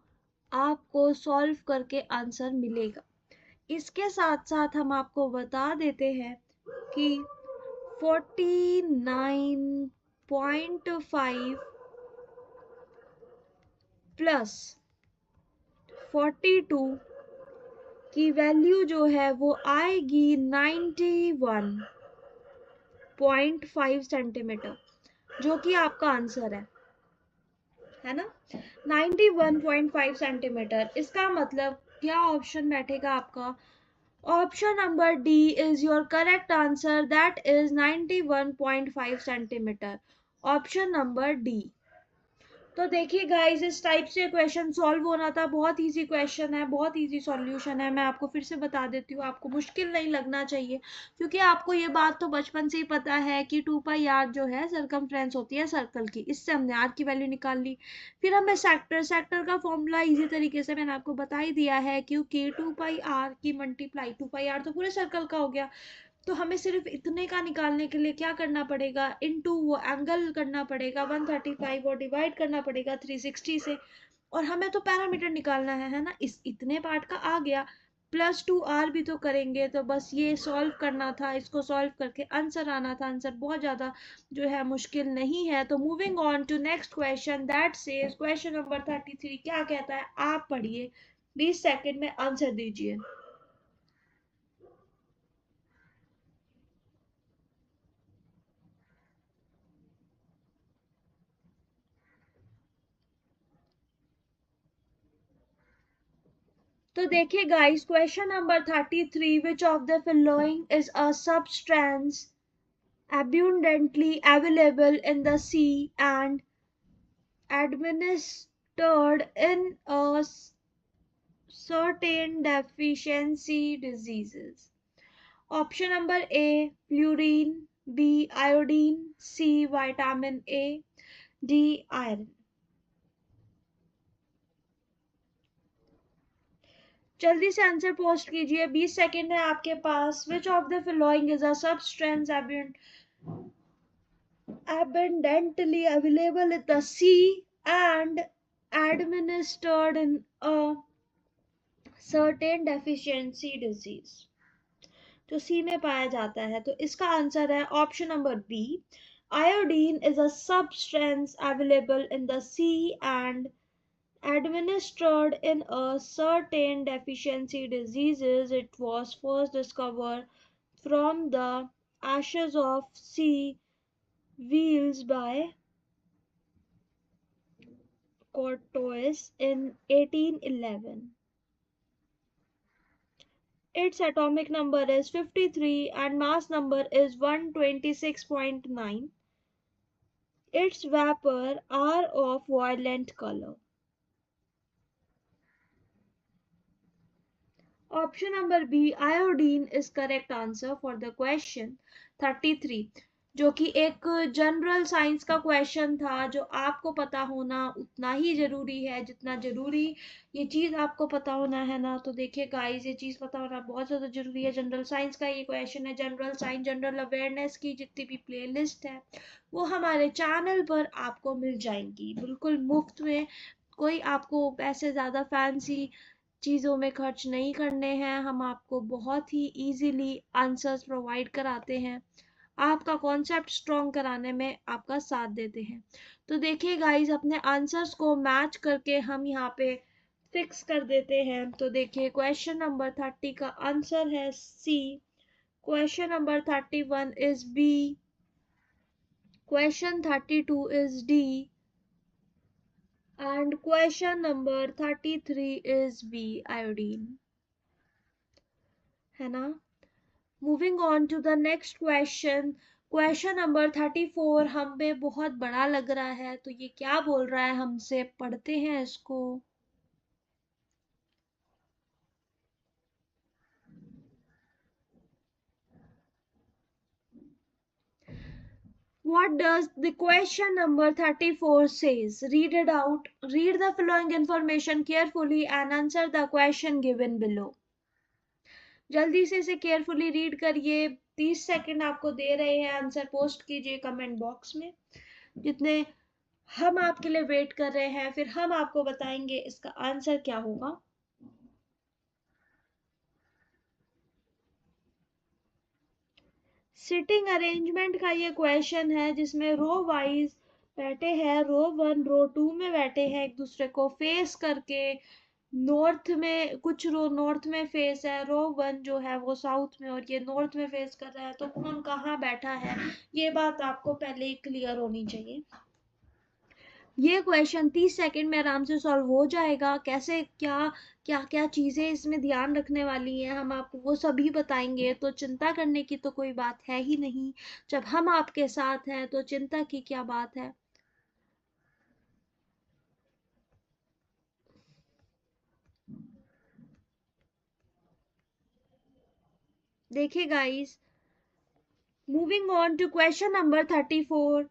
आपको सॉल्व करके आंसर मिलेगा। इसके साथ साथ हम आपको बता देते हैं कि 49.5 प्लस 42 की वैल्यू जो है वो आएगी 91.5 सेंटीमीटर, जो कि आपका आंसर है ना, 91.5 सेंटीमीटर। इसका मतलब क्या ऑप्शन बैठेगा आपका, option number D is your correct answer, that is 91.5 centimetre, option number D. तो देखिए गाइस इस टाइप से क्वेश्चन सॉल्व होना था, बहुत इजी क्वेश्चन है, बहुत इजी सॉल्यूशन है। मैं आपको फिर से बता देती हूँ, आपको मुश्किल नहीं लगना चाहिए, क्योंकि आपको ये बात तो बचपन से ही पता है कि 2πr जो है सरकमफ्रेंस होती है सर्कल की, इससे हमने r की वैल्यू निकाल ली। फिर हमें सेक्टर का फॉर्मूला इजी तरीके से मैंने आपको बता ही दिया है, क्योंकि 2πr की मल्टीप्लाई, 2πr तो पूरे सर्कल का हो गया, तो हमें सिर्फ इतने का निकालने के लिए क्या करना पड़ेगा, इनटू वो एंगल करना पड़ेगा 135 और डिवाइड करना पड़ेगा 360 से, और हमें तो पैरामीटर निकालना है ना, इस इतने पार्ट का आ गया। प्लस 2r भी तो करेंगे, तो बस ये सॉल्व करना था, इसको सॉल्व करके आंसर आना था। आंसर बहुत ज़्यादा जो है मुश्किल नहीं है। तो moving on to next question, that says question number 33 क्या कहता है, आप पढ़िए, 20 सेकेंड में आंसर दीजिए। तो देखिए guys question number 33, which of the following is a substance abundantly available in the sea and administered in a certain deficiency diseases? Option number A fluorine, B iodine, C vitamin A, D iron। जल्दी से answer post कीजिए, 20 second है आपके पास। Which of the following is a substance abundantly available in the sea and administered in a certain deficiency disease? जो सी में पाया जाता है। तो इसका आंसर है option number B. Iodine is a substance available in the sea and administered in a certain deficiency diseases. It was first discovered from the ashes of sea wheels by Courtois in 1811. Its atomic number is 53 and mass number is 126.9. Its vapor are of violent color. Option number B, iodine is correct answer for the question 33, जो कि एक general science का question था, जो आपको पता होना उतना ही जरूरी है जितना जरूरी ये चीज आपको पता होना है ना। तो देखिए गाइस, ये चीज पता होना बहुत ज्यादा जरूरी है। जनरल साइंस का ये क्वेश्चन है। जनरल साइंस, जनरल अवेयरनेस की जितनी भी प्लेलिस्ट है वो हमारे चैनल पर आपको मिल जाएंगी बिल्कुल मुफ्त में। कोई आपको पैसे ज्यादा फैंसी चीज़ों में खर्च नहीं करने हैं। हम आपको बहुत ही इजीली आंसर्स प्रोवाइड कराते हैं, आपका कॉन्सेप्ट स्ट्रॉन्ग कराने में आपका साथ देते हैं। तो देखिए गाइस, अपने आंसर्स को मैच करके हम यहाँ पे फिक्स कर देते हैं। तो देखिए क्वेश्चन नंबर 30 का आंसर है C, question number 31 is B, question 32 is D and question number 33 is B, iodine, है ना। Moving on to the next question, question number 34 हमें बहुत बड़ा लग रहा है। तो ये क्या बोल रहा है हमसे, पढ़ते हैं इसको। What does the question number 34 says? Read it out. Read the following information carefully and answer the question given below. जल्दी से इसे केयरफुली रीड करिए। 30 सेकंड आपको दे रहे हैं, आंसर पोस्ट कीजिए कमेंट बॉक्स में। जितने हम आपके लिए वेट कर रहे हैं, फिर हम आपको बताएंगे इसका आंसर क्या होगा। सिटिंग अरेंजमेंट का ये क्वेश्चन है, जिसमें रो वाइज बैठे हैं, रो 1 रो 2 में बैठे हैं एक दूसरे को फेस करके। नॉर्थ में कुछ रो नॉर्थ में फेस है, रो 1 जो है वो साउथ में, और ये नॉर्थ में फेस कर रहा है। तो कौन कहाँ बैठा है, ये बात आपको पहले ही क्लियर होनी चाहिए। ये क्वेश्चन 30 सेकंड में आराम से सॉल्व हो जाएगा। कैसे, क्या क्या क्या चीजें इसमें ध्यान रखने वाली हैं, हम आपको वो सभी बताएंगे। तो चिंता करने की तो कोई बात है ही नहीं। जब हम आपके साथ हैं तो चिंता की क्या बात है। देखिए guys, moving on to question number 34,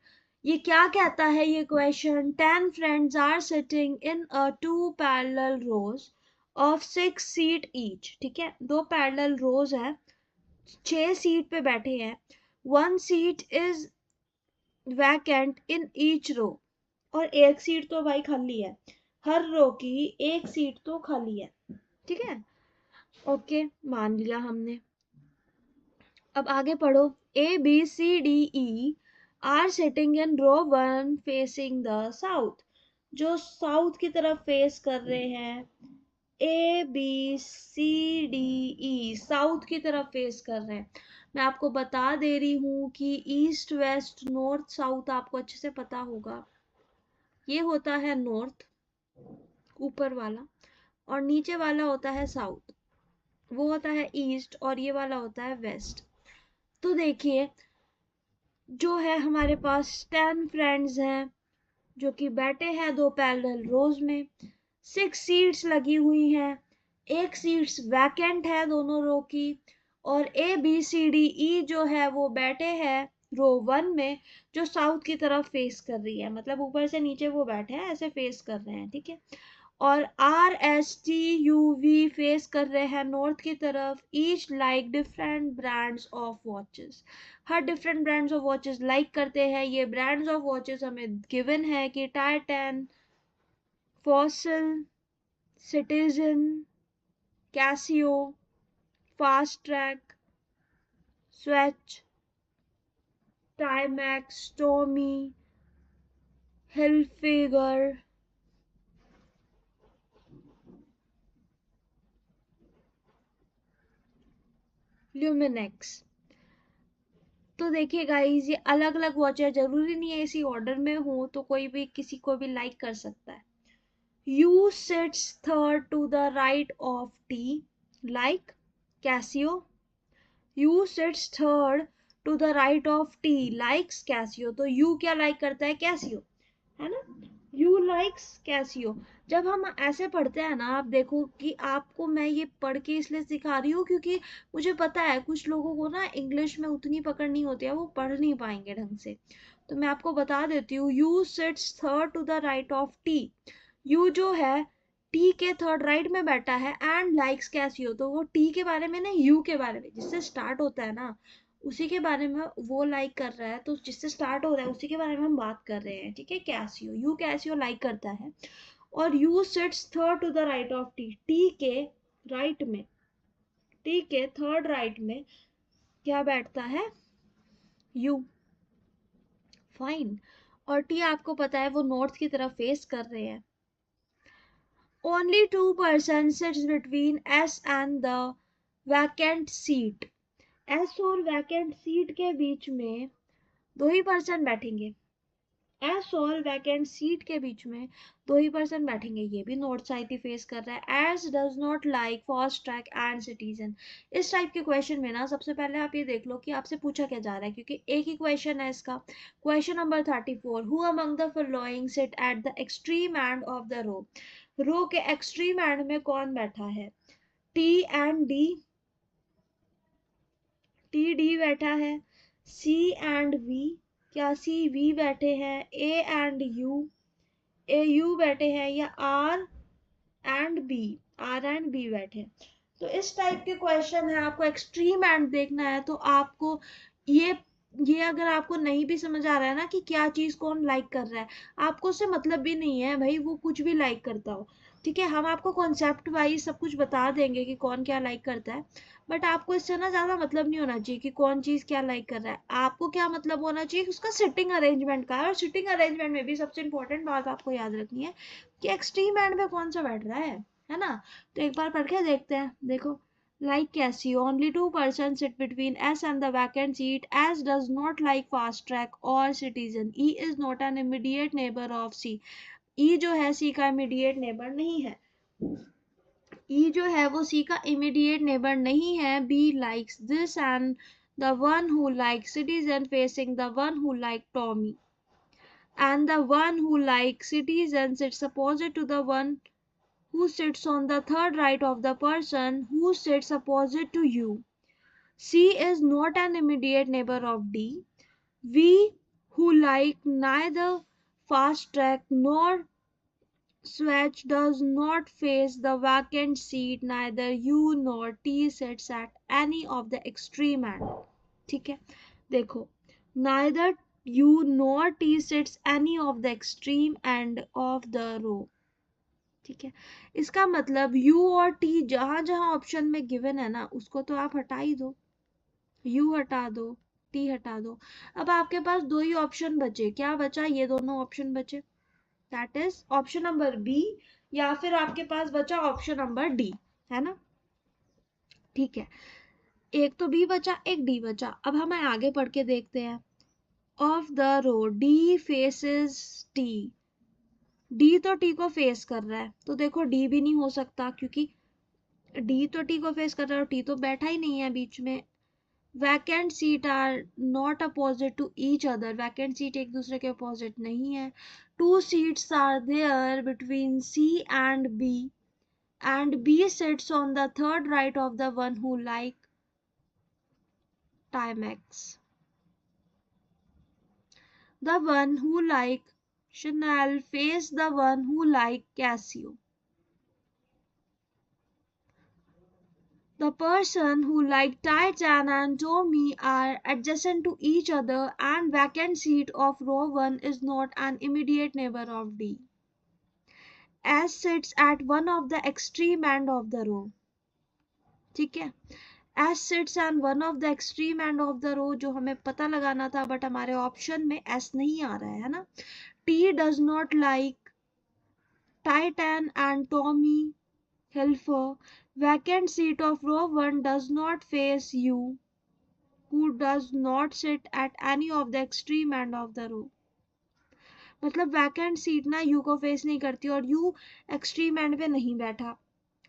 ये क्या कहता है ये question. 10 friends are sitting in a 2 parallel rows of 6 seat each. ठीक है, 2 पैरेलल रोज है, 6 सीट पे बैठे हैं। 1 seat is vacant in each row, और एक सीट तो भाई खाली है, हर रो की एक सीट तो खाली है। ठीक है, ओके, मान लिया हमने। अब आगे पढ़ो। A B C D E are sitting in row 1 facing the south, जो साउथ की तरफ फेस कर रहे हैं। A B C D E south की तरफ फेस कर रहे हैं। मैं आपको बता दे रही हूँ कि ईस्ट वेस्ट नॉर्थ साउथ आपको अच्छे से पता होगा। ये होता है नॉर्थ, ऊपर वाला, और नीचे वाला होता है साउथ, वो होता है ईस्ट, और ये वाला होता है वेस्ट। तो देखिए, जो है हमारे पास 10 फ्रेंड्स हैं जो कि बैठे हैं 2 पैरेलल रोज में। 6 सीट्स लगी हुई हैं, एक सीट्स वैकेंट है दोनों रो की, और ए बी सी डी ई जो है वो बैठे हैं रो 1 में, जो साउथ की तरफ फेस कर रही है। मतलब ऊपर से नीचे वो बैठे हैं, ऐसे फेस कर रहे हैं। ठीक है, और R S T U V face कर रहे हैं नॉर्थ की तरफ। Each like different brands of watches, हर different brands of watches like करते हैं। ये ब्रांड्स ऑफ वॉचेस हमें गिवन है कि Titan, Fossil, Citizen, Casio, Fastrack, Swatch, Timex, Tommy Hilfiger, Luminex। तो देखिए गाइस, ये अलग अलग वॉच है, जरूरी नहीं है इसी ऑर्डर में हो, तो कोई भी किसी को भी लाइक कर सकता है। U sits third to the right of T, like Casio. U sits third to the right of T likes Casio. तो यू क्या लाइक करता है? कैसियो, है ना। U likes Casio. जब हम ऐसे पढ़ते हैं ना, आप देखो कि आपको मैं ये पढ़ के इसलिए सिखा रही हूँ क्योंकि मुझे पता है कुछ लोगों को ना इंग्लिश में उतनी पकड़ नहीं होती है, वो पढ़ नहीं पाएंगे ढंग से। तो मैं आपको बता देती हूँ, U sits third to the right of T. U जो है टी के थर्ड राइट में बैठा है, एंड लाइक्स कैसियो। तो वो टी के बारे में ना, यू के बारे में, जिससे स्टार्ट होता है ना उसी के बारे में वो लाइक कर रहा है। तो जिससे स्टार्ट हो रहा है उसी के बारे में हम बात कर रहे हैं, ठीक है। कैसियो, यू कैसियो लाइक करता है। और U sits third to the right of T, T के राइट में, टी के थर्ड राइट में क्या बैठता है? यू। फाइन। और टी आपको पता है वो नॉर्थ की तरफ फेस कर रहे हैं। Only 2% sits between S and the vacant seat. S और vacant seat के बीच में 2% बैठेंगे। S और वैकेंट सीट के बीच में 2% बैठेंगे। ये भी नॉर्थ साइड ही फेस कर रहा है। S does not like fast track and citizen. इस टाइप के क्वेश्चन में ना सबसे पहले आप ये देख लो कि आपसे पूछा क्या जा रहा है, क्योंकि एक ही क्वेश्चन है इसका। Question number 34, who among the following sit at the extreme end of the row. Row के एक्सट्रीम एंड में कौन बैठा है? T and D, T D बैठा है। सी एंड वी, क्या सी वी बैठे हैं? A and U, A U बैठे हैं। या R and B, R and B बैठे। तो इस टाइप के क्वेश्चन है, आपको एक्सट्रीम एंड देखना है। तो आपको ये अगर आपको नहीं भी समझ आ रहा है ना कि क्या चीज कौन लाइक कर रहा है, आपको उससे मतलब भी नहीं है भाई, वो कुछ भी लाइक करता हो, ठीक है। हम आपको कॉन्सेप्ट वाइज सब कुछ बता देंगे कि कौन क्या लाइक करता है, बट आपको इससे ना ज्यादा मतलब नहीं होना चाहिए कि कौन चीज क्या लाइक कर रहा है। आपको क्या मतलब होना चाहिए उसका सिटिंग अरेंजमेंट का। और सिटिंग अरेंजमेंट में भी सबसे इंपॉर्टेंट बात आपको याद रखनी है कि एक्सट्रीम एंड में कौन सा बैठ रहा है ना। तो एक बार पढ़ के देखते हैं। देखो, like Casio, only 2% sit between S and the vacant seat. S does not like fast track or citizen. E is not an immediate neighbor of C. E जो है C का immediate neighbor नहीं है। E जो है वो C का immediate neighbor नहीं है। B likes this and the one who likes citizen facing the one who likes Tommy. And the one who likes citizen sits opposite to the one who sits on the third right of the person who sits opposite to you. C is not an immediate neighbor of D. We who like neither fast track nor switch does not face the vacant seat. Neither U nor T sits at any of the extreme end. ठीक है, देखो, neither U nor T sits any of the extreme end of the row. ठीक है, इसका मतलब U और T जहां जहां ऑप्शन में गिवन है ना, उसको तो आप हटा ही दो। U हटा दो, T हटा दो। अब आपके पास दो ही ऑप्शन बचे। क्या बचा? ये दोनों ऑप्शन बचे, that is option number B, या फिर आपके पास बचा ऑप्शन नंबर डी, है ना। ठीक है, एक तो बी बचा, एक डी बचा। अब हमें आगे पढ़ के देखते हैं। Of the road D faces T. D तो टी को फेस कर रहा है, तो देखो डी भी नहीं हो सकता क्योंकि डी तो टी को फेस कर रहा है और टी तो बैठा ही नहीं है बीच में। Vacant seat are not opposite to each other. वैकेंट सीट एक दूसरे के अपोजिट नहीं है। Two seats are there between C and B and B sits on the third right of the one who like Timex. The one who like Chanel face the one who like Casio. The person who like Titan and Tommy are adjacent to each other and vacant seat of row 1 is not an immediate neighbor of D. S sits at one of the extreme end of the row. ठीक है, S sits and one of the extreme end of the row, जो हमें पता लगाना था but हमारे option में S नहीं आ रहा है ना. T does not like Titan and Tommy Hilfer. Vacant seat of row 1 does not face U, who does not sit at any of the extreme end of the row. मतलब vacant seat ना you को face नहीं करती और you extreme and पे नहीं बैठा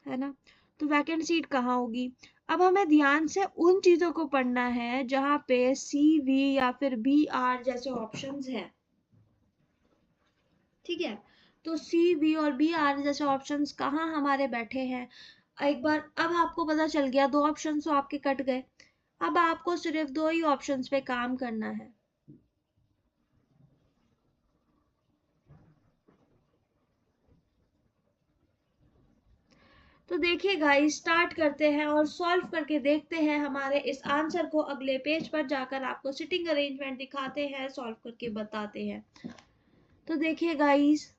है ना. तो वैकेंट सीट कहाँ होगी. अब हमें ध्यान से उन चीजों को पढ़ना है जहां पे सी वी या फिर बी आर जैसे ऑप्शंस हैं. ठीक है, तो सी बी और बी आर जैसे ऑप्शंस कहाँ हमारे बैठे हैं. एक बार अब आपको पता चल गया, दो ऑप्शन तो आपके कट गए. अब आपको सिर्फ दो ही ऑप्शंस पे काम करना है. तो देखिए गाइस, स्टार्ट करते हैं और सॉल्व करके देखते हैं हमारे इस आंसर को. अगले पेज पर जाकर आपको सिटिंग अरेंजमेंट दिखाते हैं, सॉल्व करके बताते हैं. तो देखिए गाइस,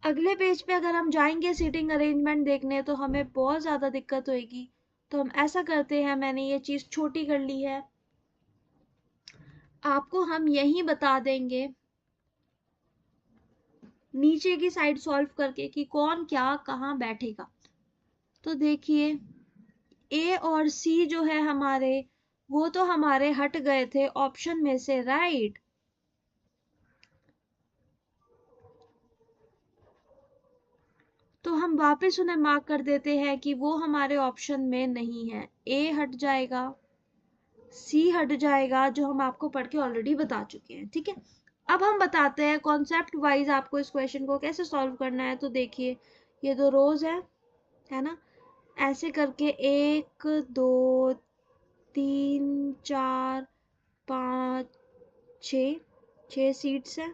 अगले पेज पे अगर हम जाएंगे सीटिंग अरेंजमेंट देखने तो हमें बहुत ज़्यादा दिक्कत होगी. तो हम ऐसा करते हैं, मैंने ये चीज़ छोटी कर ली है, आपको हम यही बता देंगे नीचे की साइड सॉल्व करके कि कौन क्या कहाँ बैठेगा. तो देखिए, ए और सी जो है हमारे, वो तो हमारे हट गए थे ऑप्शन में से, राइट. तो हम वापस उन्हें मार्क कर देते हैं कि वो हमारे ऑप्शन में नहीं है. ए हट जाएगा, सी हट जाएगा, जो हम आपको पढ़ के ऑलरेडी बता चुके हैं. ठीक है, अब हम बताते हैं कॉन्सेप्ट वाइज आपको इस क्वेश्चन को कैसे सॉल्व करना है. तो देखिए, ये दो रोज है ना. ऐसे करके 1 2 3 4 5 6 6 सीट्स है.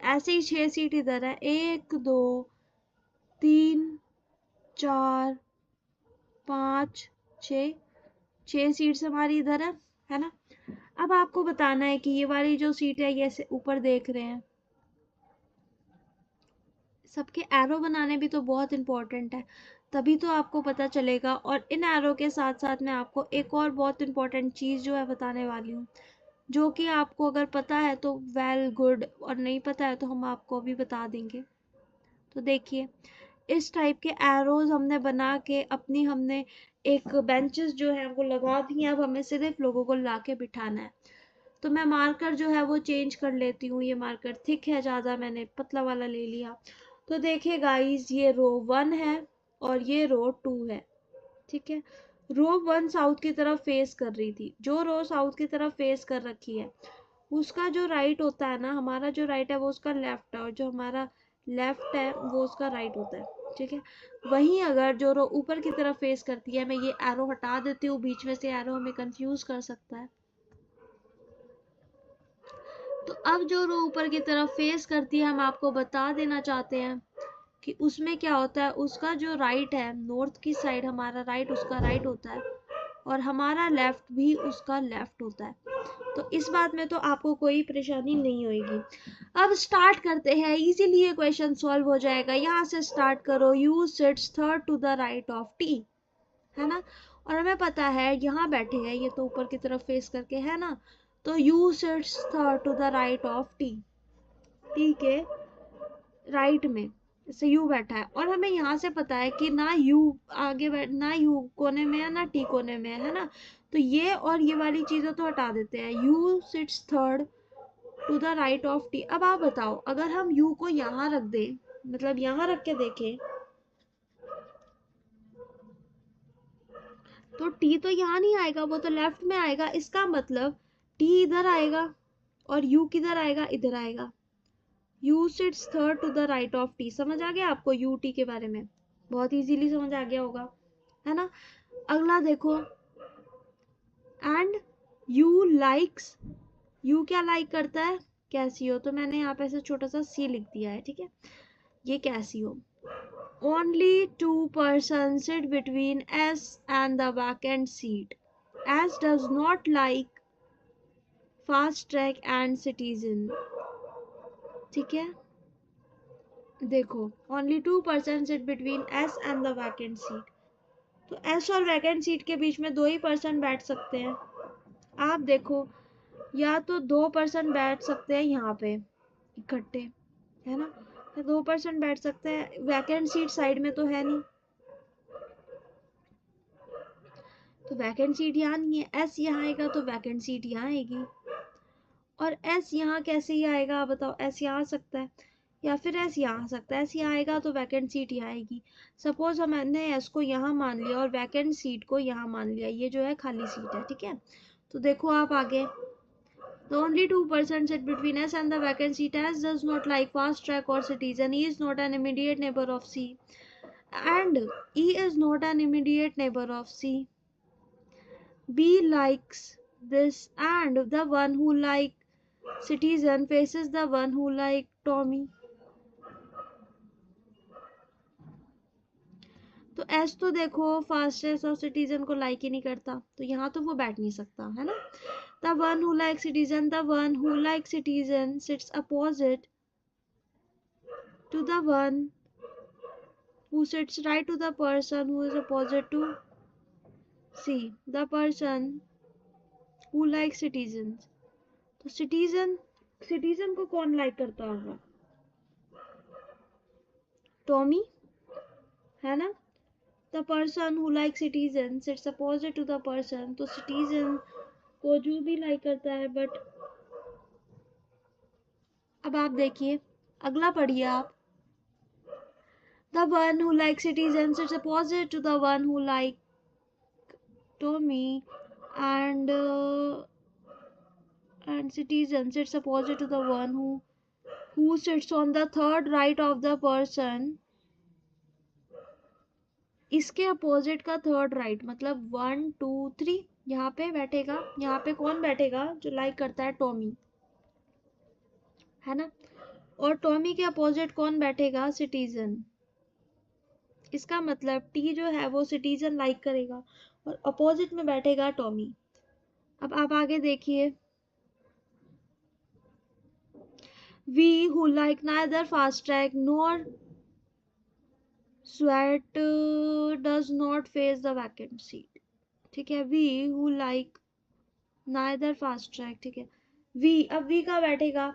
ऐसे ही 6 सीट इधर है, 1 2 3 4 5 6 6 सीट्स हमारी इधर है ना. अब आपको बताना है कि ये वाली जो सीट है, ये से ऊपर देख रहे हैं, सबके एरो बनाने भी तो बहुत इंपॉर्टेंट है, तभी तो आपको पता चलेगा. और इन एरो के साथ साथ मैं आपको एक और बहुत इंपॉर्टेंट चीज़ जो है बताने वाली हूँ, जो कि आपको अगर पता है तो वेल गुड, और नहीं पता है तो हम आपको अभी बता देंगे. तो देखिए, इस टाइप के एरोज हमने बना के अपनी हमने एक बेंचेस जो है वो लगा दी हैं. अब हमें सिर्फ लोगों को ला के बिठाना है. तो मैं मार्कर जो है वो चेंज कर लेती हूँ. ये मार्कर थिक है ज़्यादा, मैंने पतला वाला ले लिया. तो देखिए गाइस, ये रो 1 है और ये रो 2 है. ठीक है, रो 1 साउथ की तरफ फेस कर रही थी. जो रो साउथ की तरफ फेस कर रखी है, उसका जो राइट होता है ना, हमारा जो राइट है वो उसका लेफ्ट है, और जो हमारा लेफ्ट है वो उसका राइट होता है. ठीक है, वहीं अगर जो रो ऊपर की तरफ फेस करती है, मैं ये एरो हटा देती हूँ, बीच में से एरो हमें कंफ्यूज कर सकता है. तो अब जो रो ऊपर की तरफ फेस करती है, हम आपको बता देना चाहते हैं कि उसमें क्या होता है. उसका जो राइट है, नॉर्थ की साइड हमारा राइट उसका राइट होता है, और हमारा लेफ्ट भी उसका लेफ्ट होता है. तो इस बात में तो आपको कोई परेशानी नहीं होगी. अब स्टार्ट करते हैं, इजीली ये क्वेश्चन सॉल्व हो जाएगा. यहाँ से स्टार्ट करो. U sits third to the right of T, है ना. और हमें पता है यहाँ बैठे हैं, ये तो ऊपर की तरफ फेस करके है ना. तो U sits third to the right of T, T के राइट में से यू बैठा है. और हमें यहाँ से पता है कि ना यू आगे बैठ, ना यू कोने में है ना टी कोने में है ना. तो ये और ये वाली चीज़ें तो हटा देते हैं. U sits third to the right of T. अब आप बताओ, अगर हम यू को यहाँ रख दें, मतलब यहाँ रख के देखें, तो टी तो यहाँ नहीं आएगा, वो तो लेफ्ट में आएगा. इसका मतलब टी इधर आएगा और यू किधर आएगा, इधर आएगा. U sits third to the right of T. समझ आ गया आपको यू टी के बारे में, बहुत इजीली समझ आ गया होगा, है ना. अगला देखो, एंड यू लाइक्स, यू क्या लाइक करता है, कैसियो. तो मैंने यहाँ पे ऐसे छोटा सा सी लिख दिया है. ठीक है, ये Casio. Only 2 persons sit between S and the vacant seat. S does not like fast track and citizen. ठीक है, देखो only 2% sit between S and the vacant seat. तो एस और वैकेंट सीट के बीच में 2 ही पर्सन बैठ सकते हैं। आप देखो, या तो 2 पर्सन बैठ सकते हैं यहाँ पे इकट्ठे, है ना, या 2 पर्सन बैठ सकते हैं, वैकेंट सीट साइड में तो है नहीं, तो वैकेंट सीट यहाँ नहीं है। एस यहाँ आएगा तो वैकेंट सीट यहाँ आएगी, और एस यहाँ कैसे ही आएगा आप बताओ? एस यहाँ आ सकता है, या फिर एस यहाँ आ सकता है। एस यहाँ आएगा तो वैकेंट सीट यहाँ आएगी। सपोज हमने एस को यहाँ मान लिया और वैकेंट सीट को यहाँ मान लिया, ये जो है खाली सीट है, ठीक है। तो देखो आप आगे, the only 2% sit between S and the vacant seat. S does not like fast track or citizen. E is not an immediate neighbor of C, and E is not an immediate neighbor of C. B likes this, and the one who like citizen faces the one who like Tommy. तो S तो देखो fastest और citizen को like he नहीं करता, तो यहाँ तो वो बैठ नहीं सकता, है ना। The one who likes citizen, the one who likes citizen sits opposite to the one who sits right to the person who is opposite to C, the person who likes citizens. तो citizen को कौन like करता होगा? Tommy, है ना। The person who likes citizen sits opposite to the person, तो citizen को जो भी लाइक करता है। बट अब आप देखिए, अगला पढ़िए आप। The one who likes citizen sits opposite to the one who like Tommy, and citizen sits opposite to the one who sits on the third right of the person. इसके opposite का third right मतलब 1 2 3 यहाँ पे बैठेगा। यहाँ पे कौन बैठेगा? जो लाइक करता है टॉमी, है ना। और टॉमी के अपोजिट कौन बैठेगा? सिटीजन। इसका मतलब टी जो है वो सिटीजन लाइक करेगा और अपोजिट में बैठेगा टॉमी। अब आप आगे देखिए, we who like neither fast track nor sweat does not face the vacant seat। ठीक है, we who like neither fast track, ठीक है। we, अब we का बैठेगा,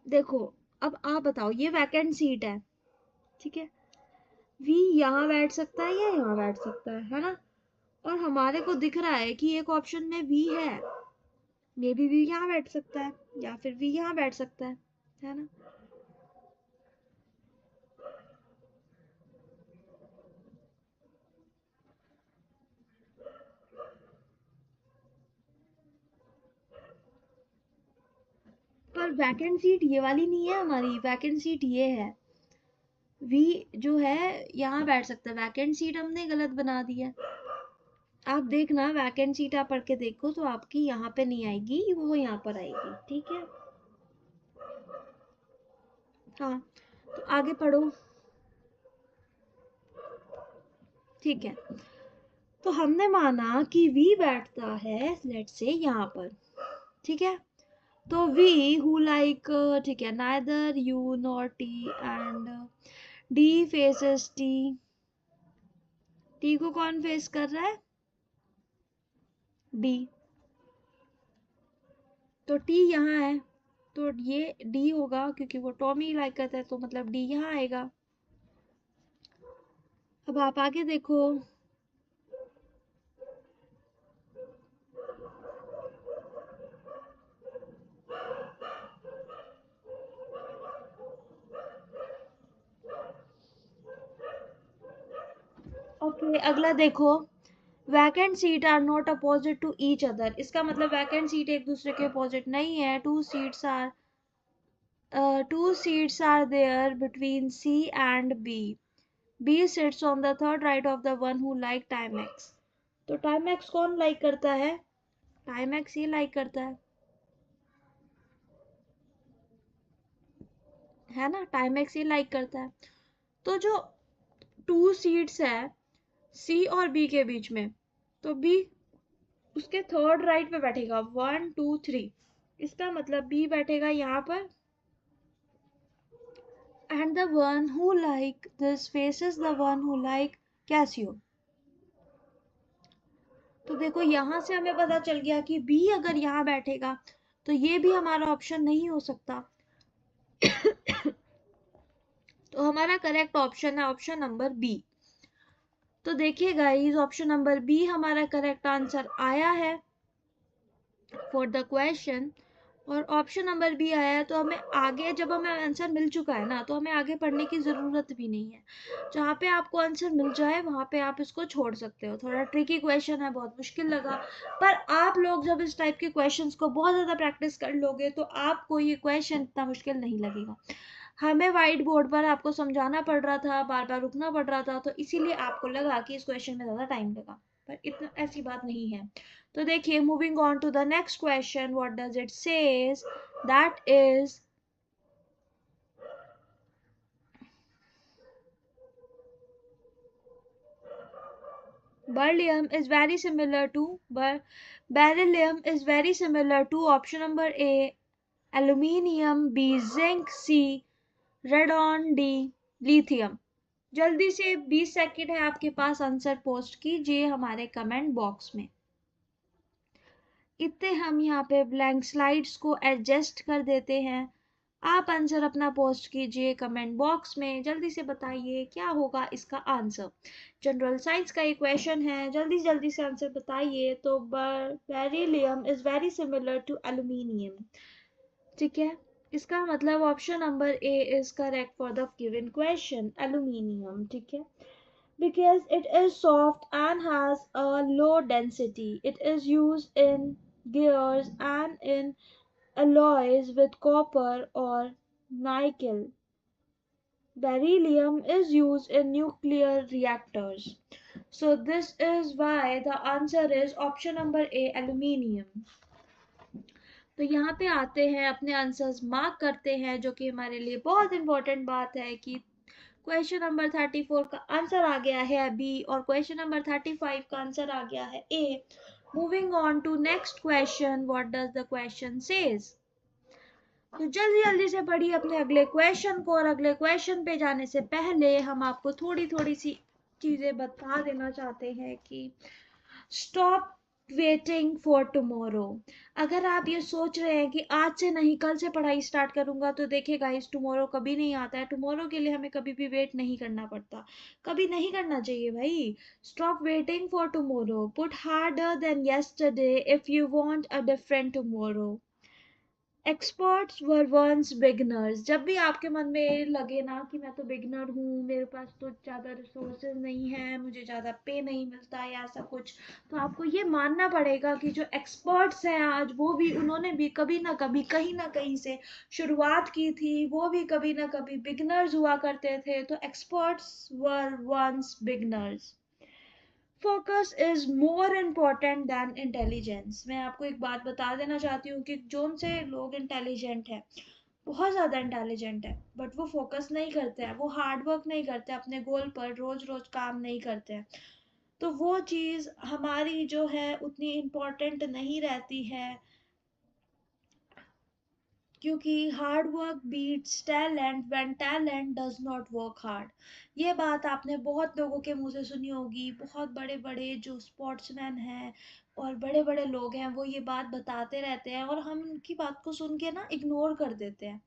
देखो अब आप बताओ, ये वैकेंट सीट है, ठीक है। वी यहाँ बैठ सकता है या यहाँ बैठ सकता है ना। और हमारे को दिख रहा है कि एक ऑप्शन में वी है, मे बी वी यहाँ बैठ सकता है या फिर वी यहाँ बैठ सकता है ना। पर वैकेंट सीट ये वाली नहीं है हमारी, वैकेंट सीट ये है। वी जो है यहाँ बैठ सकता है, वैकेंट सीट हमने गलत बना दी है। आप देखना, वैकेंट सीट आप पढ़ के देखो तो आपकी यहाँ पे नहीं आएगी, वो यहाँ पर आएगी, ठीक है। हाँ, तो आगे पढ़ो, ठीक है। तो हमने माना कि वी बैठता है लेट्स से यहाँ पर, ठीक है। तो वी हु लाइक, ठीक है, neither you nor T, and D faces T. T को कौन फेस कर रहा है? डी। तो टी यहाँ है तो ये डी होगा, क्योंकि वो टॉमी लाइक करता है, तो मतलब डी यहाँ आएगा। अब आप आगे देखो, ओके अगला देखो, vacant seat are not opposite to each other. इसका मतलब वैकेंट सीट एक दूसरे के अपोजिट नहीं है। Two seats are there between C and B. B sits on the third right of the one who like Timex. तो Timex कौन लाइक करता है? टाइम एक्स ये लाइक करता है ना, टाइम एक्स ये लाइक करता है। तो जो 2 सीट्स है सी और बी के बीच में, तो बी उसके थर्ड राइट पे बैठेगा 1 2 3, इसका मतलब बी बैठेगा यहाँ पर। And the one who like this faces the one who like Casio. तो देखो यहाँ से हमें पता चल गया कि बी अगर यहाँ बैठेगा तो ये भी हमारा ऑप्शन नहीं हो सकता। तो हमारा करेक्ट ऑप्शन है ऑप्शन नंबर बी। तो देखिए गाइस, ऑप्शन नंबर बी हमारा करेक्ट आंसर आया है फॉर द क्वेश्चन। और ऑप्शन नंबर बी आया है, तो हमें आगे जब हमें आंसर मिल चुका है ना, तो हमें आगे पढ़ने की ज़रूरत भी नहीं है। जहाँ पे आपको आंसर मिल जाए वहाँ पे आप इसको छोड़ सकते हो। थोड़ा ट्रिकी क्वेश्चन है, बहुत मुश्किल लगा, पर आप लोग जब इस टाइप के क्वेश्चंस को बहुत ज़्यादा प्रैक्टिस कर लोगे तो आपको ये क्वेश्चन इतना मुश्किल नहीं लगेगा। हमें व्हाइट बोर्ड पर आपको समझाना पड़ रहा था, बार बार रुकना पड़ रहा था, तो इसीलिए आपको लगा कि इस क्वेश्चन में ज़्यादा टाइम लगा, पर इतना ऐसी बात नहीं है। तो देखिए, moving on to the next question, what does it says, that is beryllium is very similar to beryllium is very similar to option number A aluminium, B zinc, C radon, D lithium। जल्दी से 20 second है आपके पास, answer post कीजिए हमारे comment box में। इतने हम यहाँ पे ब्लैंक स्लाइड्स को एडजस्ट कर देते हैं। आप आंसर अपना पोस्ट कीजिए कमेंट बॉक्स में, जल्दी से बताइए क्या होगा इसका आंसर। जनरल साइंस का ये क्वेश्चन है, जल्दी जल्दी से आंसर बताइए। तो beryllium is very similar to aluminium, ठीक है, इसका मतलब option number A is correct for the given question, aluminium, ठीक है। Because it is soft and has a low density. It is used in gears and in alloys with copper or nickel. Beryllium is used in nuclear reactors. So this is why the answer is option number A, aluminium. तो यहाँ पे आते हैं, अपने answers mark करते हैं, जो कि हमारे लिए बहुत इंपॉर्टेंट बात है कि क्वेश्चन नंबर 34 का आंसर आ गया है बी और क्वेश्चन नंबर 35 का आंसर आ गया है A. Moving on to next question, what does the question says. तो जल्दी जल्दी से पढ़िए अपने अगले क्वेश्चन को, और अगले क्वेश्चन पे जाने से पहले हम आपको थोड़ी थोड़ी सी चीजें बता देना चाहते हैं कि स्टॉप वेटिंग फॉर टुमारो। अगर आप ये सोच रहे हैं कि आज से नहीं कल से पढ़ाई स्टार्ट करूंगा, तो देखिए गाइस, टुमारो कभी नहीं आता है। टुमारो के लिए हमें कभी भी वेट नहीं करना पड़ता, कभी नहीं करना चाहिए भाई। Stop waiting for tomorrow, put harder than yesterday if you want a different tomorrow. Experts were once beginners. जब भी आपके मन में लगे ना कि मैं तो बिगनर हूँ, मेरे पास तो ज़्यादा रिसोर्सेज नहीं है, मुझे ज़्यादा पे नहीं मिलता या ऐसा कुछ, तो आपको ये मानना पड़ेगा कि जो एक्सपर्ट्स हैं आज, वो भी, उन्होंने भी कभी ना कभी कहीं ना कहीं से शुरुआत की थी, वो भी कभी ना कभी बिगनर्स हुआ करते थे। तो experts were once beginners. Focus is more important than intelligence. मैं आपको एक बात बता देना चाहती हूँ कि जोन से लोग इंटेलिजेंट है, बहुत ज़्यादा इंटेलिजेंट है, बट वो फोकस नहीं करते हैं, वो हार्ड वर्क नहीं करते अपने गोल पर, रोज रोज काम नहीं करते हैं, तो वो चीज़ हमारी जो है उतनी इम्पोर्टेंट नहीं रहती है, क्योंकि hard work beats talent when talent does not work hard. ये बात आपने बहुत लोगों के मुंह से सुनी होगी, बहुत बड़े बड़े जो स्पोर्ट्समैन हैं और बड़े बड़े लोग हैं, वो ये बात बताते रहते हैं, और हम उनकी बात को सुन के ना इग्नोर कर देते हैं।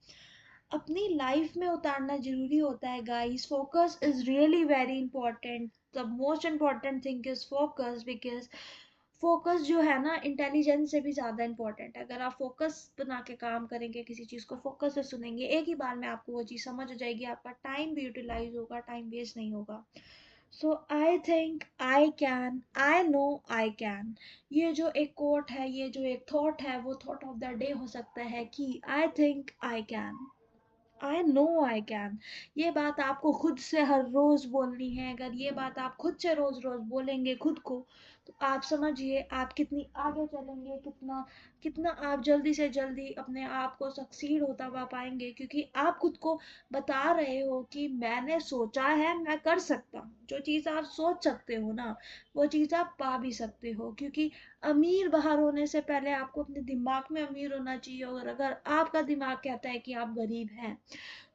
अपनी लाइफ में उतारना जरूरी होता है guys. Focus is really very important. The most important thing is focus, because focus जो है ना, इंटेलिजेंस से भी ज़्यादा इंपॉर्टेंट है। अगर आप फोकस बना के काम करेंगे, किसी चीज़ को फोकस से सुनेंगे, एक ही बार में आपको वो चीज़ समझ आ जाएगी, आपका टाइम भी यूटिलाइज होगा, टाइम वेस्ट नहीं होगा। So I think I can, I know I can, ये जो एक कोट है, ये जो एक थॉट है, वो थॉट ऑफ द डे हो सकता है कि आई think I can, I know I can. ये बात आपको खुद से हर रोज बोलनी है। अगर ये बात आप खुद से रोज रोज बोलेंगे खुद को, तो आप समझिए आप कितनी आगे चलेंगे, कितना कितना आप जल्दी से जल्दी अपने आप को सक्सीड होता हुआ पाएंगे, क्योंकि आप खुद को बता रहे हो कि मैंने सोचा है, मैं कर सकता हूँ। जो चीज़ आप सोच सकते हो ना, वो चीज़ आप पा भी सकते हो, क्योंकि अमीर बाहर होने से पहले आपको अपने दिमाग में अमीर होना चाहिए। और अगर आपका दिमाग कहता है कि आप गरीब हैं,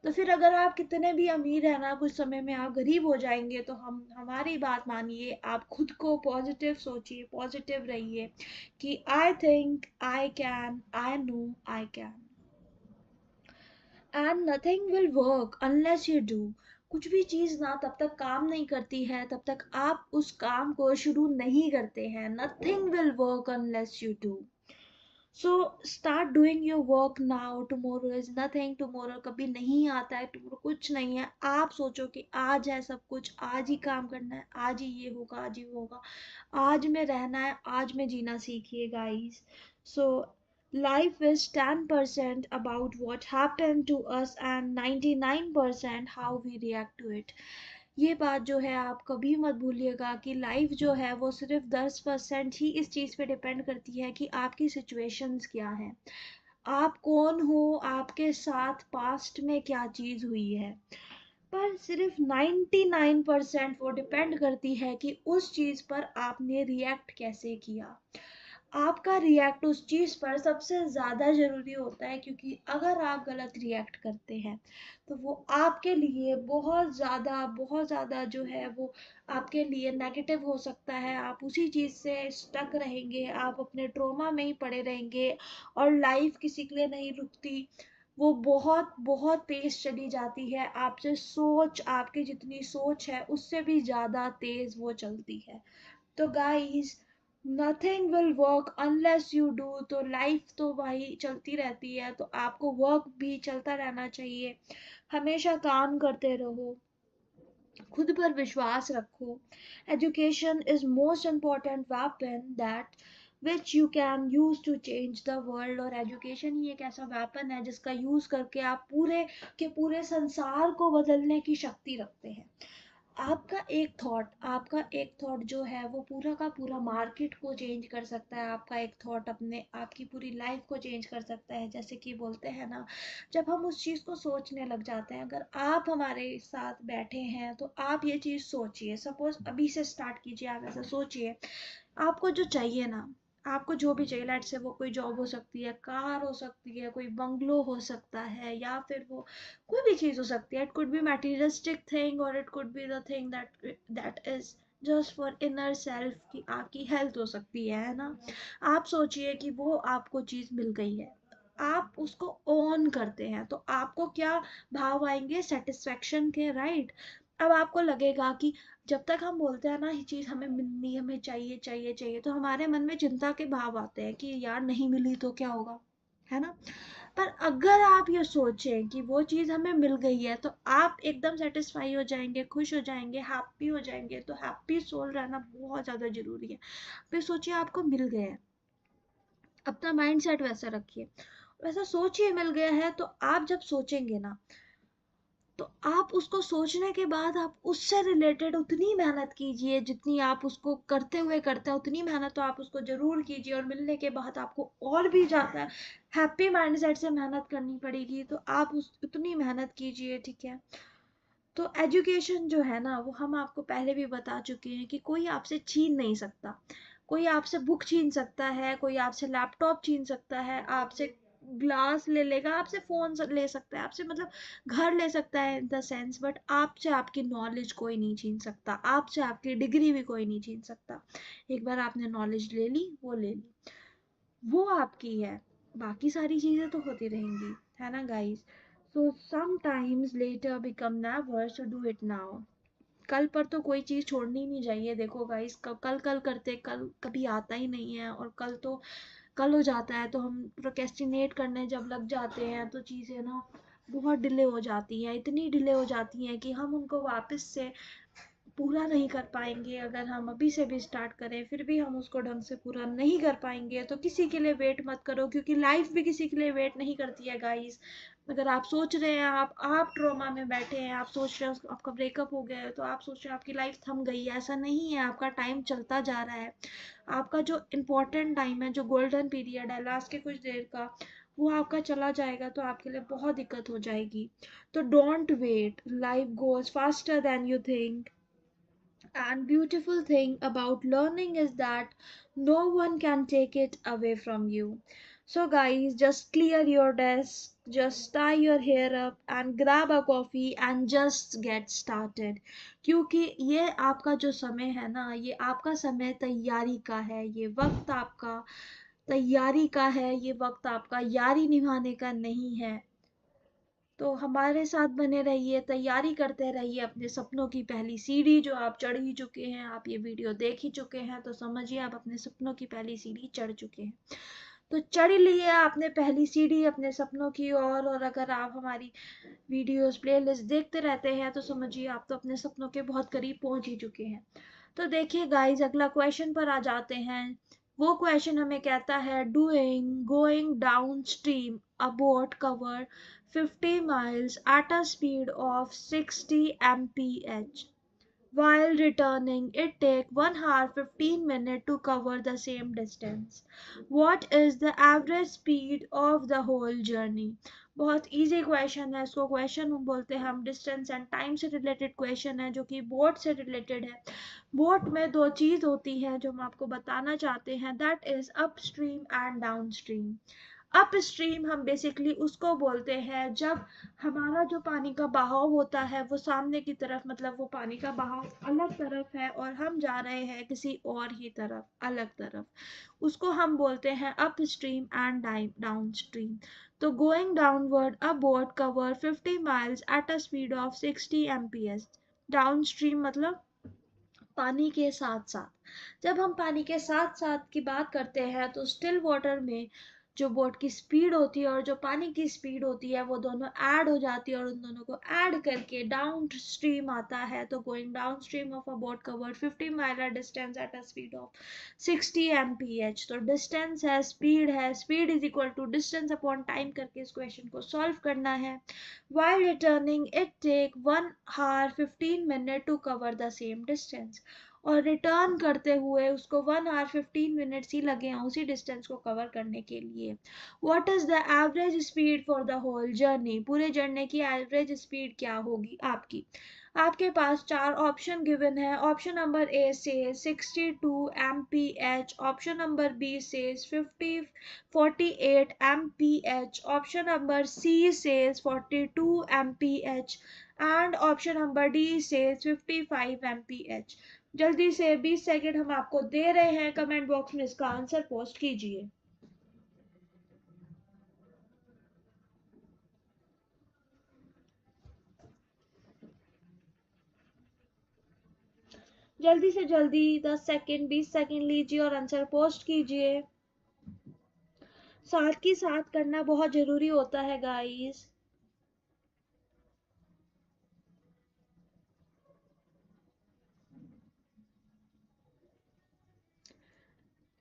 तो फिर अगर आप कितने भी अमीर हैं ना, कुछ समय में आप गरीब हो जाएंगे। तो हमारी बात मानिए, आप खुद को पॉजिटिव सोचिए, पॉजिटिव रहिए कि आई think I can, I know I can, and nothing will work unless you do. कुछ भी चीज़ ना तब तक काम नहीं करती है तब तक आप उस काम को शुरू नहीं करते हैं। Nothing will work unless you do. So start doing your work now, tomorrow is nothing. Tomorrow कभी नहीं आता है, टुमारो कुछ नहीं है। आप सोचो कि आज है सब कुछ, आज ही काम करना है, आज ही ये होगा, आज ही वो होगा, आज में रहना है, आज में जीना सीखिए guys. So life is 10% about what happened to us and 99% how we react to it। ये बात जो है आप कभी मत भूलिएगा कि लाइफ जो है वो सिर्फ 10% ही इस चीज़ पे डिपेंड करती है कि आपकी सिचुएशंस क्या है, आप कौन हो, आपके साथ पास्ट में क्या चीज़ हुई है। पर सिर्फ 99% वो डिपेंड करती है कि उस चीज़ पर आपने रिएक्ट कैसे किया। आपका रिएक्ट उस चीज़ पर सबसे ज़्यादा ज़रूरी होता है, क्योंकि अगर आप गलत रिएक्ट करते हैं तो वो आपके लिए बहुत ज़्यादा जो है वो आपके लिए नेगेटिव हो सकता है। आप उसी चीज़ से स्टक रहेंगे, आप अपने ट्रॉमा में ही पड़े रहेंगे और लाइफ किसी के लिए नहीं रुकती। वो बहुत बहुत तेज चली जाती है, आपसे सोच, आपकी जितनी सोच है उससे भी ज़्यादा तेज वो चलती है। तो guys, nothing will work unless you do. तो लाइफ तो भाई चलती रहती है, तो आपको वर्क भी चलता रहना चाहिए। हमेशा काम करते रहो, खुद पर विश्वास रखो। Education is most important weapon that which you can use to change the world. और एजुकेशन ही एक ऐसा वेपन है जिसका यूज करके आप पूरे के पूरे संसार को बदलने की शक्ति रखते हैं। आपका एक थॉट जो है वो पूरा का पूरा मार्केट को चेंज कर सकता है। आपका एक थॉट अपने आपकी पूरी लाइफ को चेंज कर सकता है। जैसे कि बोलते हैं ना, जब हम उस चीज़ को सोचने लग जाते हैं, अगर आप हमारे साथ बैठे हैं तो आप ये चीज़ सोचिए, सपोज अभी से स्टार्ट कीजिए, आप ऐसा सोचिए आपको जो चाहिए ना, आपको जो भी चाहिए, लेट से वो कोई जॉब हो सकती है, कार हो सकती है, कोई बंगलो हो सकता है, या फिर वो कोई भी चीज़ हो सकती है। It could be materialistic thing और it could be the thing that is just for inner self, की आपकी हेल्थ हो सकती है ना। आप सोचिए कि वो आपको चीज़ मिल गई है, आप उसको ऑन करते हैं तो आपको क्या भाव आएंगे, सेटिस्फेक्शन के, राइट। अब आपको लगेगा कि जब तक हम बोलते हैं ना ये चीज़ हमें मिलनी, हमें चाहिए चाहिए चाहिए, तो हमारे मन में चिंता के भाव आते हैं कि यार नहीं मिली तो क्या होगा, है ना। पर अगर आप ये सोचें कि वो चीज़ हमें मिल गई है तो आप एकदम सेटिस्फाई हो जाएंगे, खुश हो जाएंगे, हैप्पी हो जाएंगे। तो हैप्पी सोल रहना बहुत ज़्यादा ज़रूरी है। फिर सोचिए आपको मिल गया है, अपना माइंड सेट वैसा रखिए, वैसा सोचिए मिल गया है। तो आप जब सोचेंगे ना, तो आप उसको सोचने के बाद आप उससे रिलेटेड उतनी मेहनत कीजिए जितनी आप उसको करते हुए करते हैं, उतनी मेहनत तो आप उसको ज़रूर कीजिए। और मिलने के बाद आपको और भी ज़्यादा हैप्पी माइंडसेट से मेहनत करनी पड़ेगी, तो आप उस उतनी मेहनत कीजिए, ठीक है। तो एजुकेशन जो है ना, वो हम आपको पहले भी बता चुके हैं कि कोई आपसे छीन नहीं सकता। कोई आपसे बुक छीन सकता है, कोई आपसे लैपटॉप छीन सकता है, आपसे ग्लास ले लेगा, आपसे फोन ले सकता है, आपसे मतलब घर ले सकता है इन द सेंस, बट आपसे आपकी नॉलेज कोई नहीं छीन सकता, आपसे आपकी डिग्री भी कोई नहीं छीन सकता। एक बार आपने नॉलेज ले ली, वो ले ली, वो आपकी है। बाकी सारी चीज़ें तो होती रहेंगी, है ना guys. So sometimes letter become never, so do it now. कल पर तो कोई चीज़ छोड़नी नहीं चाहिए। देखो गाइस, कल कल करते कल कभी आता ही नहीं है, और कल तो कल हो जाता है। तो हम प्रोक्रेस्टिनेट करने जब लग जाते हैं तो चीज़ें ना बहुत डिले हो जाती हैं, इतनी डिले हो जाती हैं कि हम उनको वापस से पूरा नहीं कर पाएंगे। अगर हम अभी से भी स्टार्ट करें फिर भी हम उसको ढंग से पूरा नहीं कर पाएंगे। तो किसी के लिए वेट मत करो, क्योंकि लाइफ भी किसी के लिए वेट नहीं करती है गाइस। अगर आप सोच रहे हैं आप ट्रॉमा में बैठे हैं, आप सोच रहे हैं आपका ब्रेकअप हो गया है, तो आप सोच रहे हैं आपकी लाइफ थम गई है, ऐसा नहीं है। आपका टाइम चलता जा रहा है। आपका जो इम्पोर्टेंट टाइम है, जो गोल्डन पीरियड है लास्ट के कुछ देर का, वो आपका चला जाएगा तो आपके लिए बहुत दिक्कत हो जाएगी। तो don't wait, life goes faster than you think. And beautiful thing about learning is that no one can take it away from you. So guys, just clear your desk, just tie your hair up and grab a coffee and just get started. क्योंकि ये आपका जो समय है ना, ये आपका समय तैयारी का है, ये वक्त आपका तैयारी का है, ये वक्त आपका यारी निभाने का नहीं है। तो हमारे साथ बने रहिए, तैयारी करते रहिए अपने सपनों की पहली सीढ़ी जो आप चढ़ ही चुके हैं, आप ये वीडियो देख ही चुके हैं, तो समझिए आप अपने सपनों की पहली सीढ़ी चढ़ चुके हैं। तो चढ़ लिए आपने पहली सीढ़ी अपने सपनों की और अगर आप हमारी वीडियोस प्लेलिस्ट देखते रहते हैं तो समझिए आप तो अपने सपनों के बहुत करीब पहुंच ही चुके हैं। तो देखिए गाइस, अगला क्वेश्चन पर आ जाते हैं। वो क्वेश्चन हमें कहता है doing going down stream a boat cover 50 miles at a speed of 60 mph. While returning, it takes 1 hour 15 minutes to cover the same distance. What is the average speed of the whole journey? बहुत easy question है, इसको question बोलते हैं हम। Distance and time से related question है जो कि बोट से रिलेटेड है। बोट में दो चीज होती है जो हम आपको बताना चाहते हैं, that is up stream and down stream. Up stream हम बेसिकली उसको बोलते हैं जब हमारा जो पानी का बहाव होता है वो सामने की तरफ, मतलब वो पानी का बहाव अलग तरफ है और हम जा रहे हैं किसी और ही तरफ, अलग तरफ, उसको हम बोलते हैं upstream and downstream. तो going downward a boat cover 50 miles at a speed of 60 mph। Downstream मतलब पानी के साथ साथ। जब हम पानी के साथ साथ की बात करते हैं तो स्टिल वाटर में जो बोट की स्पीड होती है और जो पानी की स्पीड होती है वो दोनों ऐड हो जाती है और उन दोनों को ऐड करके डाउन स्ट्रीम आता है। तो going down stream of a boat cover 50 mile distance at a speed of 60 mph। तो डिस्टेंस है, स्पीड है, speed is equal to distance upon time करके इस क्वेश्चन को सॉल्व करना है। While returning, it take 1 hour 15 minutes to cover the same distance। और return करते हुए उसको 1 hour 15 minutes ही लगे हैं उसी डिस्टेंस को कवर करने के लिए। What is the average speed for the whole journey? पूरे जर्नी की एवरेज स्पीड क्या होगी आपकी? आपके पास चार ऑप्शन गिवन है। ऑप्शन नंबर ए से 62 mph, ऑप्शन नंबर बी से 48 mph, ऑप्शन नंबर सी से 42 mph and option number D से 55 mph। जल्दी से 20 सेकेंड हम आपको दे रहे हैं, कमेंट बॉक्स में इसका आंसर पोस्ट कीजिए। जल्दी से जल्दी 10 सेकेंड 20 सेकेंड लीजिए और आंसर पोस्ट कीजिए। साथ ही साथ करना बहुत जरूरी होता है गाइस।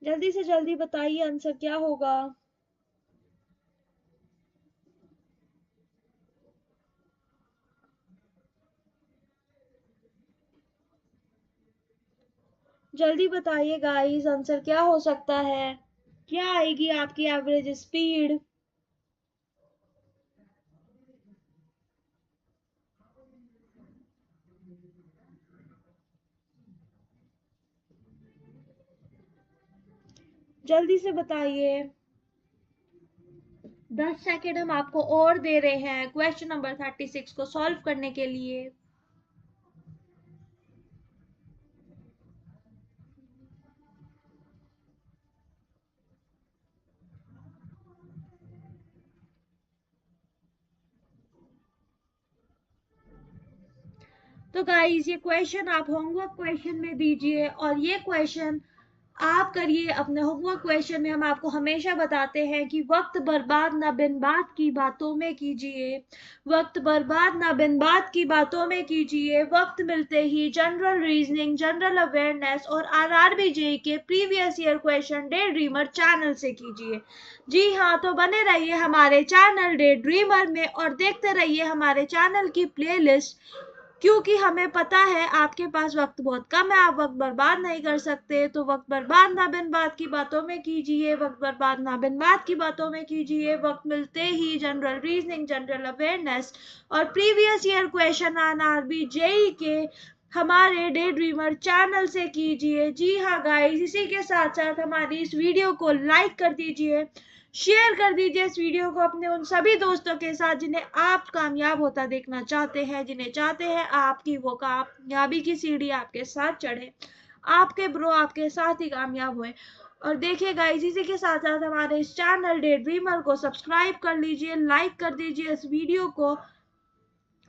जल्दी से जल्दी बताइए आंसर क्या होगा। जल्दी बताइए गाइस, आंसर क्या हो सकता है? क्या आएगी आपकी एवरेज स्पीड? जल्दी से बताइए। 10 सेकेंड हम आपको और दे रहे हैं क्वेश्चन नंबर 36 को सॉल्व करने के लिए। तो गाइस, ये क्वेश्चन आप होमवर्क क्वेश्चन में दीजिए और ये क्वेश्चन आप करिए अपने होमवर्क क्वेश्चन में। हम आपको हमेशा बताते हैं कि वक्त बर्बाद ना बिन बात की बातों में कीजिए, वक्त बर्बाद ना बिन बात की बातों में कीजिए। वक्त मिलते ही जनरल रीजनिंग, जनरल अवेयरनेस और आरआरबी जेईई के previous year question day dreamer channel से कीजिए। जी हाँ, तो बने रहिए हमारे चैनल डे ड्रीमर में और देखते रहिए हमारे चैनल की प्लेलिस्ट, क्योंकि हमें पता है आपके पास वक्त बहुत कम है, आप वक्त बर्बाद नहीं कर सकते। तो वक्त बर्बाद ना बिन बात की बातों में कीजिए, वक्त बर्बाद ना बिन बात की बातों में कीजिए। वक्त मिलते ही जनरल रीजनिंग, जनरल अवेयरनेस और previous year question RRB JEE के हमारे डे ड्रीमर चैनल से कीजिए। जी हाँ गाइस, इसी के साथ साथ हमारी इस वीडियो को लाइक कर दीजिए, शेयर कर दीजिए इस वीडियो को अपने उन सभी दोस्तों के साथ जिन्हें आप कामयाब होता देखना चाहते हैं, जिन्हें चाहते हैं आपकी वो कामयाबी की सीढ़ी आपके साथ चढ़े, आपके ब्रो आपके साथ ही कामयाब हुए। और देखिए गाइस, इसी के साथ साथ हमारे इस चैनल डे ड्रीमर को सब्सक्राइब कर लीजिए, लाइक कर दीजिए इस वीडियो को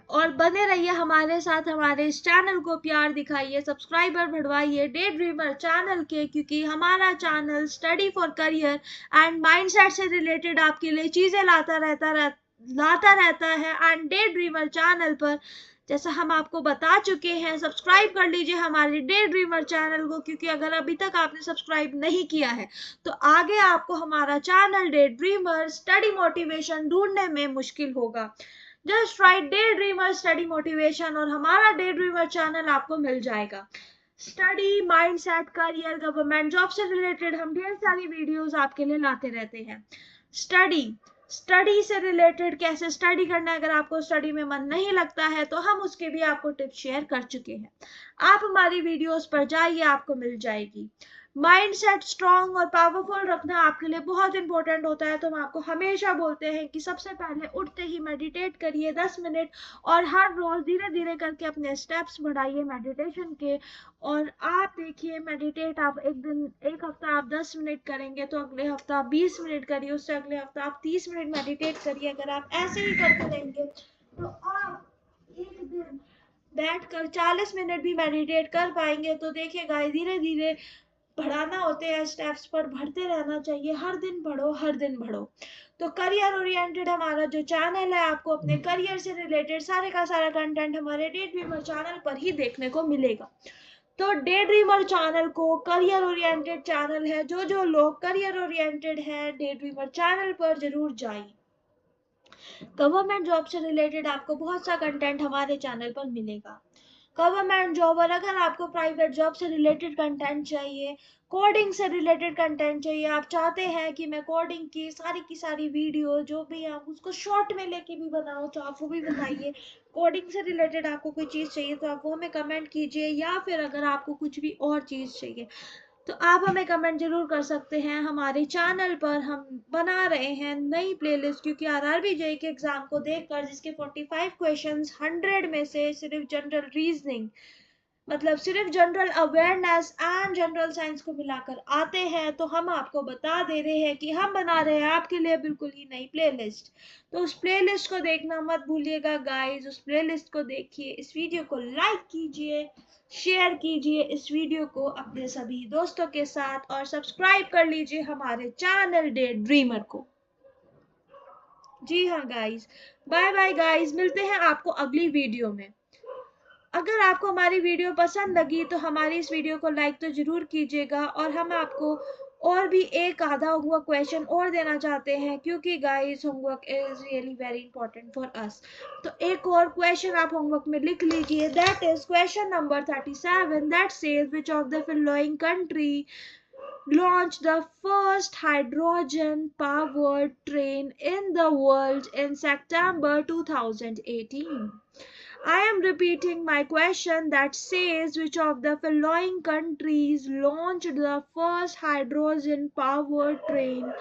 और बने रहिए हमारे साथ। हमारे इस चैनल को प्यार दिखाइए, सब्सक्राइबर बढ़वाइए डे ड्रीमर चैनल के, क्योंकि हमारा channel study for career and mindset से रिलेटेड आपके लिए चीजें लाता रहता है। एंड डे ड्रीमर चैनल पर जैसा हम आपको बता चुके हैं, सब्सक्राइब कर लीजिए हमारे डे ड्रीमर चैनल को, क्योंकि अगर अभी तक आपने सब्सक्राइब नहीं किया है तो आगे आपको हमारा channel day dreamer study motivation ढूंढने में मुश्किल होगा। Just right day dreamer study motivation और हमारा डे ड्रीमर चैनल आपको मिल जाएगा। Study, mindset, career, government job से रिलेटेड हम ढेर सारी वीडियोस आपके लिए लाते रहते हैं। स्टडी से रिलेटेड कैसे स्टडी करना है, अगर आपको स्टडी में मन नहीं लगता है तो हम उसके भी आपको टिप्स शेयर कर चुके हैं। आप हमारी वीडियोस पर जाइए, आपको मिल जाएगी। माइंडसेट स्ट्रांग और पावरफुल रखना आपके लिए बहुत इंपॉर्टेंट होता है, तो हम आपको हमेशा बोलते हैं कि सबसे पहले उठते ही मेडिटेट करिए 10 मिनट और हर रोज धीरे धीरे करके अपने स्टेप्स बढ़ाइए मेडिटेशन के। और आप देखिए, मेडिटेट आप एक हफ्ता आप 10 मिनट करेंगे तो अगले हफ्ता आप 20 मिनट करिए, उससे अगले हफ्ता आप 30 मिनट मेडिटेट करिए। अगर आप ऐसे ही करते रहेंगे तो आप एक दिन बैठकर 40 मिनट भी मेडिटेट कर पाएंगे। तो देखिए गाइस, धीरे धीरे बढ़ाना होते हैं स्टेप्स, पर बढ़ते रहना चाहिए। हर दिन बढ़ो, हर दिन बढ़ो। तो करियर ओरिएंटेड हमारा जो चैनल है, आपको अपने करियर से रिलेटेड सारे का सारा कंटेंट हमारे डे ड्रीमर चैनल पर ही देखने को मिलेगा। तो डे ड्रीमर चैनल को करियर ओरिएंटेड चैनल है, जो लोग करियर ओरिएंटेड है डे ड्रीमर चैनल पर जरूर जाइए। गवर्नमेंट जॉब से रिलेटेड आपको बहुत सा कंटेंट हमारे चैनल पर मिलेगा। गवर्नमेंट जॉब और अगर आपको प्राइवेट जॉब से रिलेटेड कंटेंट चाहिए, कोडिंग से रिलेटेड कंटेंट चाहिए, आप चाहते हैं कि मैं कोडिंग की सारी वीडियो जो भी आप उसको शॉर्ट में लेके भी बनाओ तो आप वो भी बनाइए। कोडिंग से रिलेटेड आपको कोई चीज़ चाहिए तो आप वो हमें कमेंट कीजिए, या फिर अगर आपको कुछ भी और चीज़ चाहिए तो आप हमें कमेंट जरूर कर सकते हैं। हमारे चैनल पर हम बना रहे हैं नई प्लेलिस्ट, क्योंकि आरआरबी जेईई के एग्जाम को देखकर, जिसके 45 क्वेश्चंस 100 में से सिर्फ जनरल रीजनिंग मतलब सिर्फ general awareness and general science को मिलाकर आते हैं, तो हम आपको बता दे रहे हैं कि हम बना रहे हैं आपके लिए बिल्कुल ही नई प्लेलिस्ट। तो उस प्लेलिस्ट को देखना मत भूलिएगा गाइस, उस प्लेलिस्ट को देखिए, इस वीडियो को लाइक कीजिए, शेयर कीजिए इस वीडियो को अपने सभी दोस्तों के साथ और सब्सक्राइब कर लीजिए हमारे चैनल डे ड्रीमर को। जी हाँ गाइस, बाय बाय गाइस, मिलते हैं आपको अगली वीडियो में। अगर आपको हमारी वीडियो पसंद लगी तो हमारी इस वीडियो को लाइक तो जरूर कीजिएगा, और हम आपको और भी एक आधा होमवर्क क्वेश्चन और देना चाहते हैं, क्योंकि guys homework is really very important for us. तो एक और क्वेश्चन आप होमवर्क में लिख लीजिए, that is question number 37, that says which of the following country launched the first hydrogen powered train in the world in September 2018. I am repeating my question, that says which of the following countries launched the first hydrogen powered train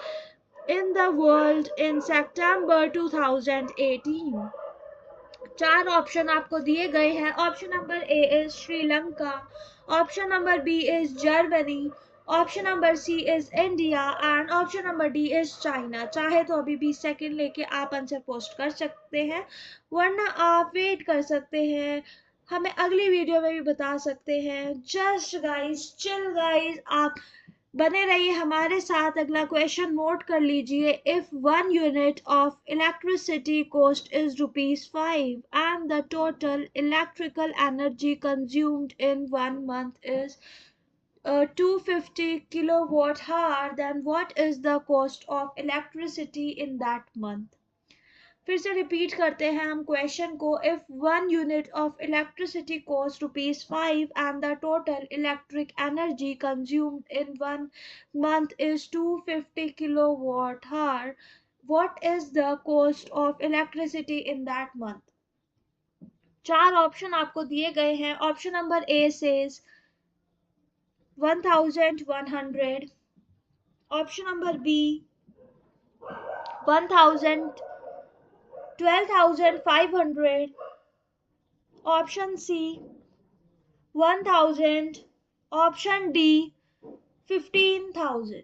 in the world in September 2018. चार option आपको दिए गए हैं। Option number A is Sri Lanka, option number B is Germany, option number C is India and option number D is China. चाहे तो अभी 20 second लेके आप आंसर पोस्ट कर सकते हैं, वरना आप वेट कर सकते हैं, हमें अगली वीडियो में भी बता सकते हैं। जस्ट गाइस, चिल गाइस, आप बने रहिए हमारे साथ। अगला क्वेश्चन नोट कर लीजिए, if 1 unit of electricity cost is ₹5 and the total electrical energy consumed in 1 month is 250 kilowatt hour, then what is the cost of electricity in that month? फिर से रिपीट करते हैं हम क्वेश्चन को, if 1 unit of electricity cost ₹5 and the total electric energy consumed in 1 month is 250 kilowatt hour, what is the cost of electricity in that month? 4 option आपको दिए गए हैं. Option number A says 1100. Option number B 1000, 12,500. Option C 1000. Option D 15,000.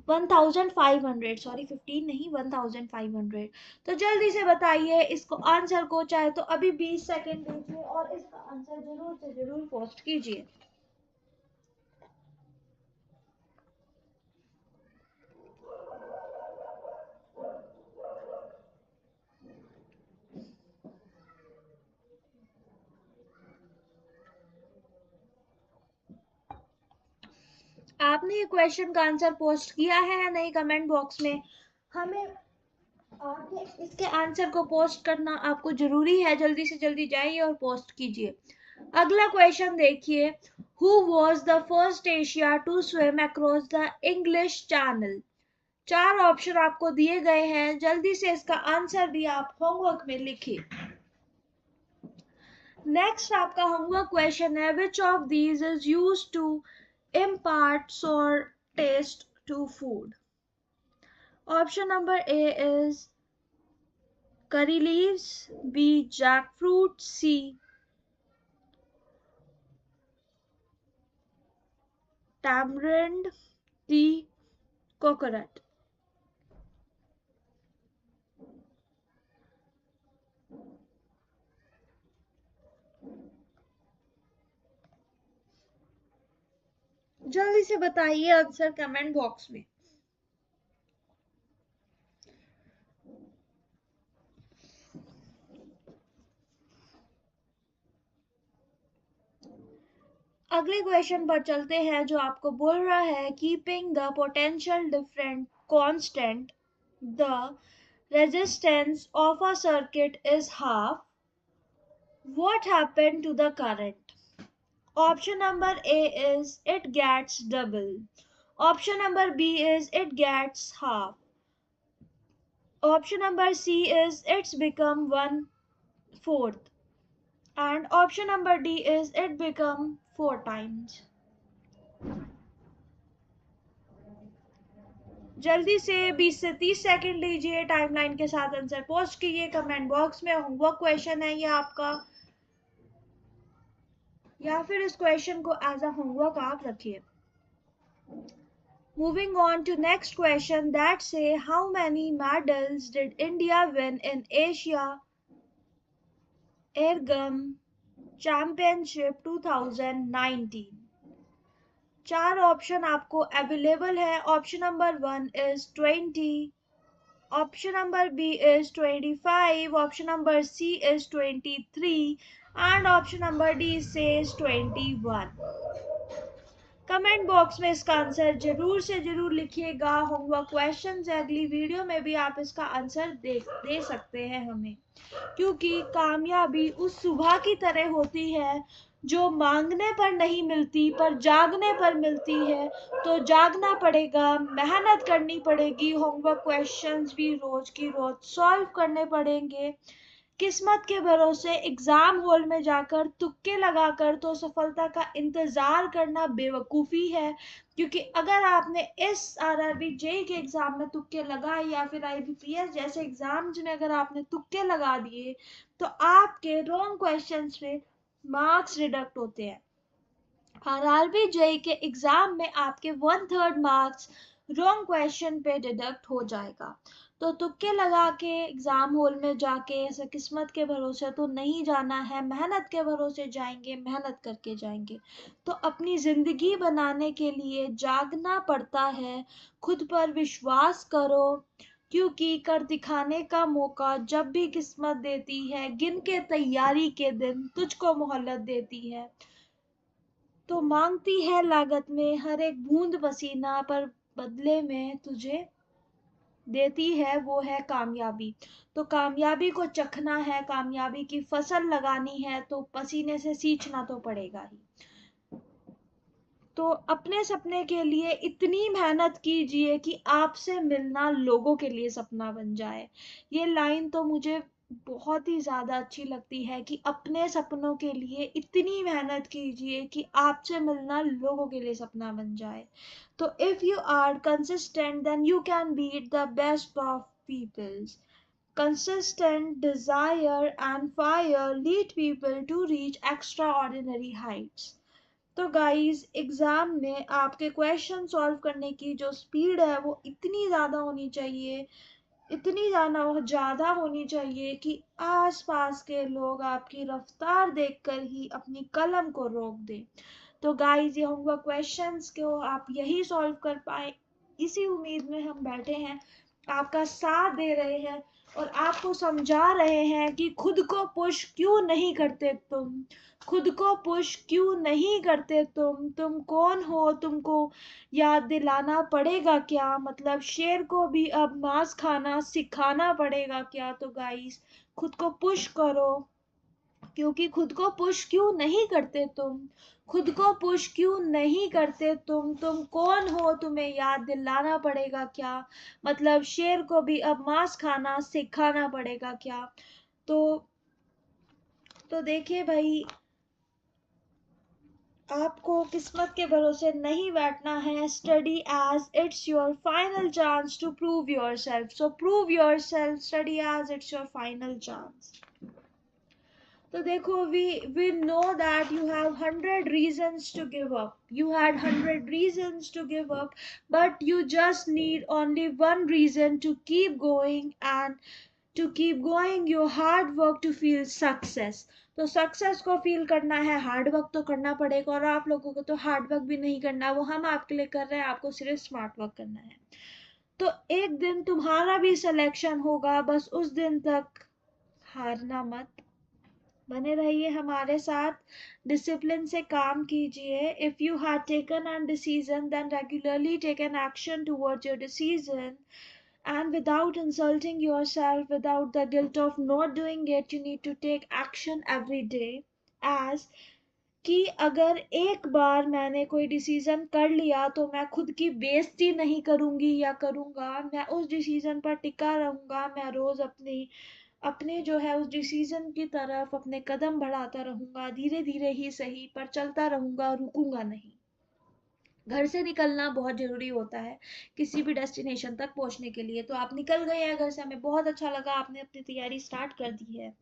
1500, sorry 15 नहीं 1500. तो जल्दी से बताइए इसको आंसर को, चाहे तो अभी 20 सेकेंड दीजिए और इसका आंसर जरूर से जरूर पोस्ट कीजिए. आपने ये क्वेश्चन का आंसर पोस्ट किया है या नहीं कमेंट बॉक्स में? हमें आगे इसके आंसर को पोस्ट करना आपको जरूरी है. जल्दी से जल्दी जाइए और पोस्ट कीजिए. अगला क्वेश्चन देखिए. Who was the first Asia to swim across the English Channel? 4 option आपको दिए गए हैं. जल्दी से इसका आंसर भी आप होमवर्क में लिखिए. नेक्स्ट आपका होमवर्क क्वेश्चन है. Which of these is used to impart sour taste to food? Option number A is curry leaves, B jackfruit, C tamarind, D coconut. जल्दी से बताइए आंसर कमेंट बॉक्स में. अगले क्वेश्चन पर चलते हैं जो आपको बोल रहा है keeping the potential different constant the resistance of a circuit is half. What happened to the current? Option number A is it gets double. Option number B is it gets half. Option number C is it's become 1/4. And option number D is it become 4 times. जल्दी से 20 से 30 second लीजिए. Timeline के साथ answer post कीजिए comment box में. Homework question है ये आपका, या फिर इस क्वेश्चन को एज अ होमवर्क आप रखिए. Moving on to next question that say how many medals did India win in Asia Airgun Championship 2019? 4 option आपको अवेलेबल है. Option number 1 is 20. Option number B is 25. Option number C is 23 and option number D says 21. Comment box में इसका answer जरूर से जरूर लिखिएगा. Homework question है, अगली वीडियो में भी आप इसका आंसर दे सकते हैं हमें, क्योंकि कामयाबी उस सुबह की तरह होती है जो मांगने पर नहीं मिलती पर जागने पर मिलती है. तो जागना पड़ेगा, मेहनत करनी पड़ेगी. होमवर्क क्वेश्चंस भी रोज की रोज सॉल्व करने पड़ेंगे. किस्मत के भरोसे एग्जाम हॉल में जाकर तुक्के लगाकर तो सफलता का इंतजार करना बेवकूफ़ी है. क्योंकि अगर आपने इस RRB JEE के एग्जाम में तुक्के लगाए या फिर IBPS जैसे एग्जाम्स में अगर आपने तुक्के लगा दिए तो आपके रॉन्ग क्वेश्चंस में मार्क्स डिडक्ट होते हैं. RRB JEE के एग्जाम में आपके 1/3 मार्क्स रॉन्ग क्वेश्चन पे डिडक्ट हो जाएगा. तो तुक्के लगा के एग्जाम हॉल में जाके ऐसे किस्मत के भरोसे तो नहीं जाना है. मेहनत के भरोसे जाएंगे, मेहनत करके जाएंगे. तो अपनी जिंदगी बनाने के लिए जागना पड़ता है. खुद पर विश्वास करो, क्योंकि कर दिखाने का मौका जब भी किस्मत देती है, गिन के तैयारी के दिन तुझको मोहलत देती है. तो मांगती है लागत में हर एक बूंद पसीना, पर बदले में तुझे देती है वो है कामयाबी. तो कामयाबी को चखना है, कामयाबी की फसल लगानी है तो पसीने से सींचना तो पड़ेगा ही. तो अपने सपने के लिए इतनी मेहनत कीजिए कि आपसे मिलना लोगों के लिए सपना बन जाए. ये लाइन तो मुझे बहुत ही ज़्यादा अच्छी लगती है कि अपने सपनों के लिए इतनी मेहनत कीजिए कि आपसे मिलना लोगों के लिए सपना बन जाए। तो if you are consistent then you can beat the best of peoples. Consistent desire and fire lead people to reach extraordinary heights. तो गाइस एग्जाम में आपके क्वेश्चन सॉल्व करने की जो स्पीड है वो इतनी ज़्यादा होनी चाहिए, इतनी ज़्यादा होनी चाहिए कि आसपास के लोग आपकी रफ्तार देखकर ही अपनी कलम को रोक दें। तो गाइस ये होमवर्क क्वेश्चंस को आप यही सॉल्व कर पाए, इसी उम्मीद में हम बैठे हैं, आपका साथ दे रहे हैं और आपको समझा रहे हैं कि खुद को पुश क्यों नहीं करते तुम, खुद को पुश क्यों नहीं करते तुम कौन हो, तुमको याद दिलाना पड़ेगा क्या, मतलब शेर को भी अब मांस खाना सिखाना पड़ेगा क्या। तो गाइस खुद को पुश करो, क्योंकि खुद को पुश क्यों नहीं करते तुम, खुद को पुश क्यों नहीं करते तुम कौन हो, तुम्हें याद दिलाना पड़ेगा क्या, मतलब शेर को भी अब मांस खाना सिखाना पड़ेगा क्या। तो देखिए भाई, आपको किस्मत के भरोसे नहीं बैठना है। Study as it's your final chance to prove yourself, so prove yourself, study as it's your final chance. तो देखो, we know that you have 100 reasons to give up, you had 100 reasons to give up, but you just need only one reason to keep going, and to keep going your hard work to feel success। तो success को feel करना है, hard work तो करना पड़ेगा, और आप लोगों को तो हार्ड वर्क भी नहीं करना, वो हम आपके लिए कर रहे हैं, आपको सिर्फ स्मार्ट वर्क करना है। तो एक दिन तुम्हारा भी सिलेक्शन होगा, बस उस दिन तक हारना मत, बने रहिए हमारे साथ, डिसिप्लिन से काम कीजिए। If you have taken an decision then regularly take an action towards your decision, and without insulting yourself, without the guilt of not doing it, you need to take action every day, as कि अगर एक बार मैंने कोई decision कर लिया तो मैं खुद की बेइज्जती नहीं करूंगी या करूंगा, मैं उस डिसीजन पर टिका रहूंगा, मैं रोज अपने जो है उस डिसीजन की तरफ अपने कदम बढ़ाता रहूंगा, धीरे धीरे ही सही पर चलता रहूंगा, रुकूंगा नहीं। घर से निकलना बहुत जरूरी होता है किसी भी डेस्टिनेशन तक पहुंचने के लिए। तो आप निकल गए हैं घर से, हमें बहुत अच्छा लगा, आपने अपनी तैयारी स्टार्ट कर दी है।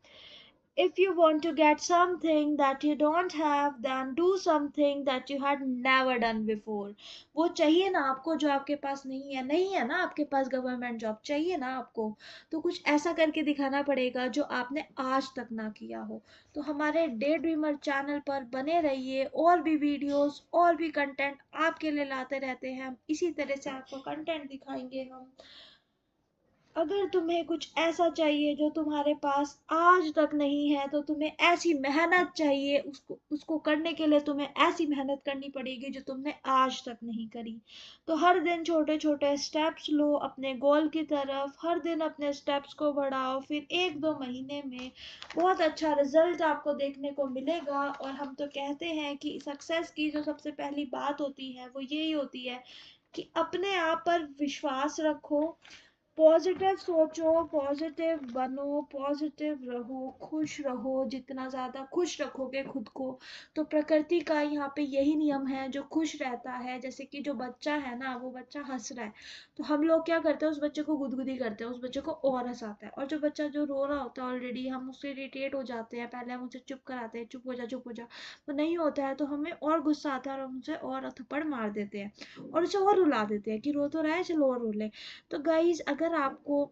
If you want to get something that you don't have, then do something that you had never done before। वो चाहिए ना आपको जो आपके पास नहीं है, नहीं है ना आपके पास गवर्नमेंट जॉब, चाहिए ना आपको, तो कुछ ऐसा करके दिखाना पड़ेगा जो आपने आज तक ना किया हो। तो हमारे डे ड्रीमर चैनल पर बने रहिए, और भी वीडियोस और भी कंटेंट आपके लिए लाते रहते हैं, इसी तरह से आपको कंटेंट दिखाएंगे हम। अगर तुम्हें कुछ ऐसा चाहिए जो तुम्हारे पास आज तक नहीं है, तो तुम्हें ऐसी मेहनत चाहिए, उसको करने के लिए तुम्हें ऐसी मेहनत करनी पड़ेगी जो तुमने आज तक नहीं करी। तो हर दिन छोटे छोटे स्टेप्स लो अपने गोल की तरफ, हर दिन अपने स्टेप्स को बढ़ाओ, फिर 1-2 महीने में बहुत अच्छा रिजल्ट आपको देखने को मिलेगा। और हम तो कहते हैं कि सक्सेस की जो सबसे पहली बात होती है वो यही होती है कि अपने आप पर विश्वास रखो, पॉजिटिव सोचो, पॉजिटिव बनो, पॉजिटिव रहो, खुश रहो। जितना ज़्यादा खुश रखोगे खुद को, तो प्रकृति का यहाँ पे यही नियम है, जो खुश रहता है, जैसे कि जो बच्चा है ना, वो बच्चा हंस रहा है, तो हम लोग क्या करते हैं, उस बच्चे को गुदगुदी करते हैं, उस बच्चे को और हंसाते हैं। और जो बच्चा जो रो रहा होता है ऑलरेडी, हम उससे इरिटेट हो जाते हैं, पहले हम उसे चुप कराते हैं, चुप हो जा चुप हो जा, तो नहीं होता है, तो हमें और गुस्सा आता है और हम उसे और थप्पड़ मार देते हैं और उसे और रुला देते हैं कि रो तो रहा है, चलो और रो ले। तो गाइज, अगर आपको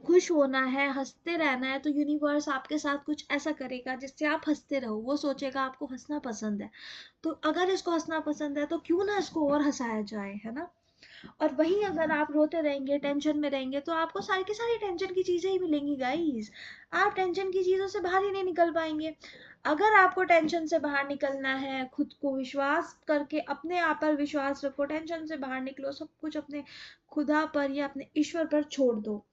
खुश होना है, हंसते रहना है, तो यूनिवर्स आपके साथ कुछ ऐसा करेगा जिससे आप हंसते रहो। वो सोचेगा आपको हंसना पसंद है, तो अगर इसको हंसना पसंद है तो क्यों ना इसको और हंसाया जाए, है ना। और वही अगर आप रोते रहेंगे, टेंशन में रहेंगे, तो आपको सारी की सारी टेंशन की चीजें ही मिलेंगी गाइस, आप टेंशन की चीजों से बाहर ही नहीं निकल पाएंगे। अगर आपको टेंशन से बाहर निकलना है, खुद को विश्वास करके अपने आप पर विश्वास रखो, टेंशन से बाहर निकलो, सब कुछ अपने खुदा पर या अपने ईश्वर पर छोड़ दो।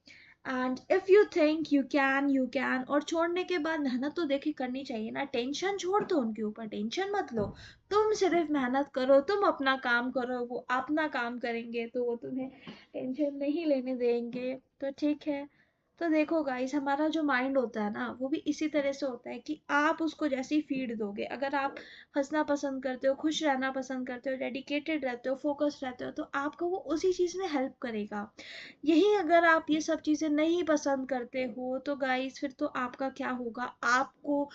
And if you think you can, you can. और छोड़ने के बाद मेहनत तो देखिए करनी चाहिए ना, टेंशन छोड़ दो, उनके ऊपर टेंशन मत लो, तुम सिर्फ मेहनत करो, तुम अपना काम करो, वो अपना काम करेंगे, तो वो तुम्हें टेंशन नहीं लेने देंगे। तो ठीक है, तो देखो गाइस, हमारा जो माइंड होता है ना, वो भी इसी तरह से होता है कि आप उसको जैसी फीड दोगे। अगर आप हंसना पसंद करते हो, खुश रहना पसंद करते हो, डेडिकेटेड रहते हो, फोकस रहते हो, तो आपको वो उसी चीज़ में हेल्प करेगा। यही अगर आप ये सब चीज़ें नहीं पसंद करते हो तो गाइस फिर तो आपका क्या होगा, आपको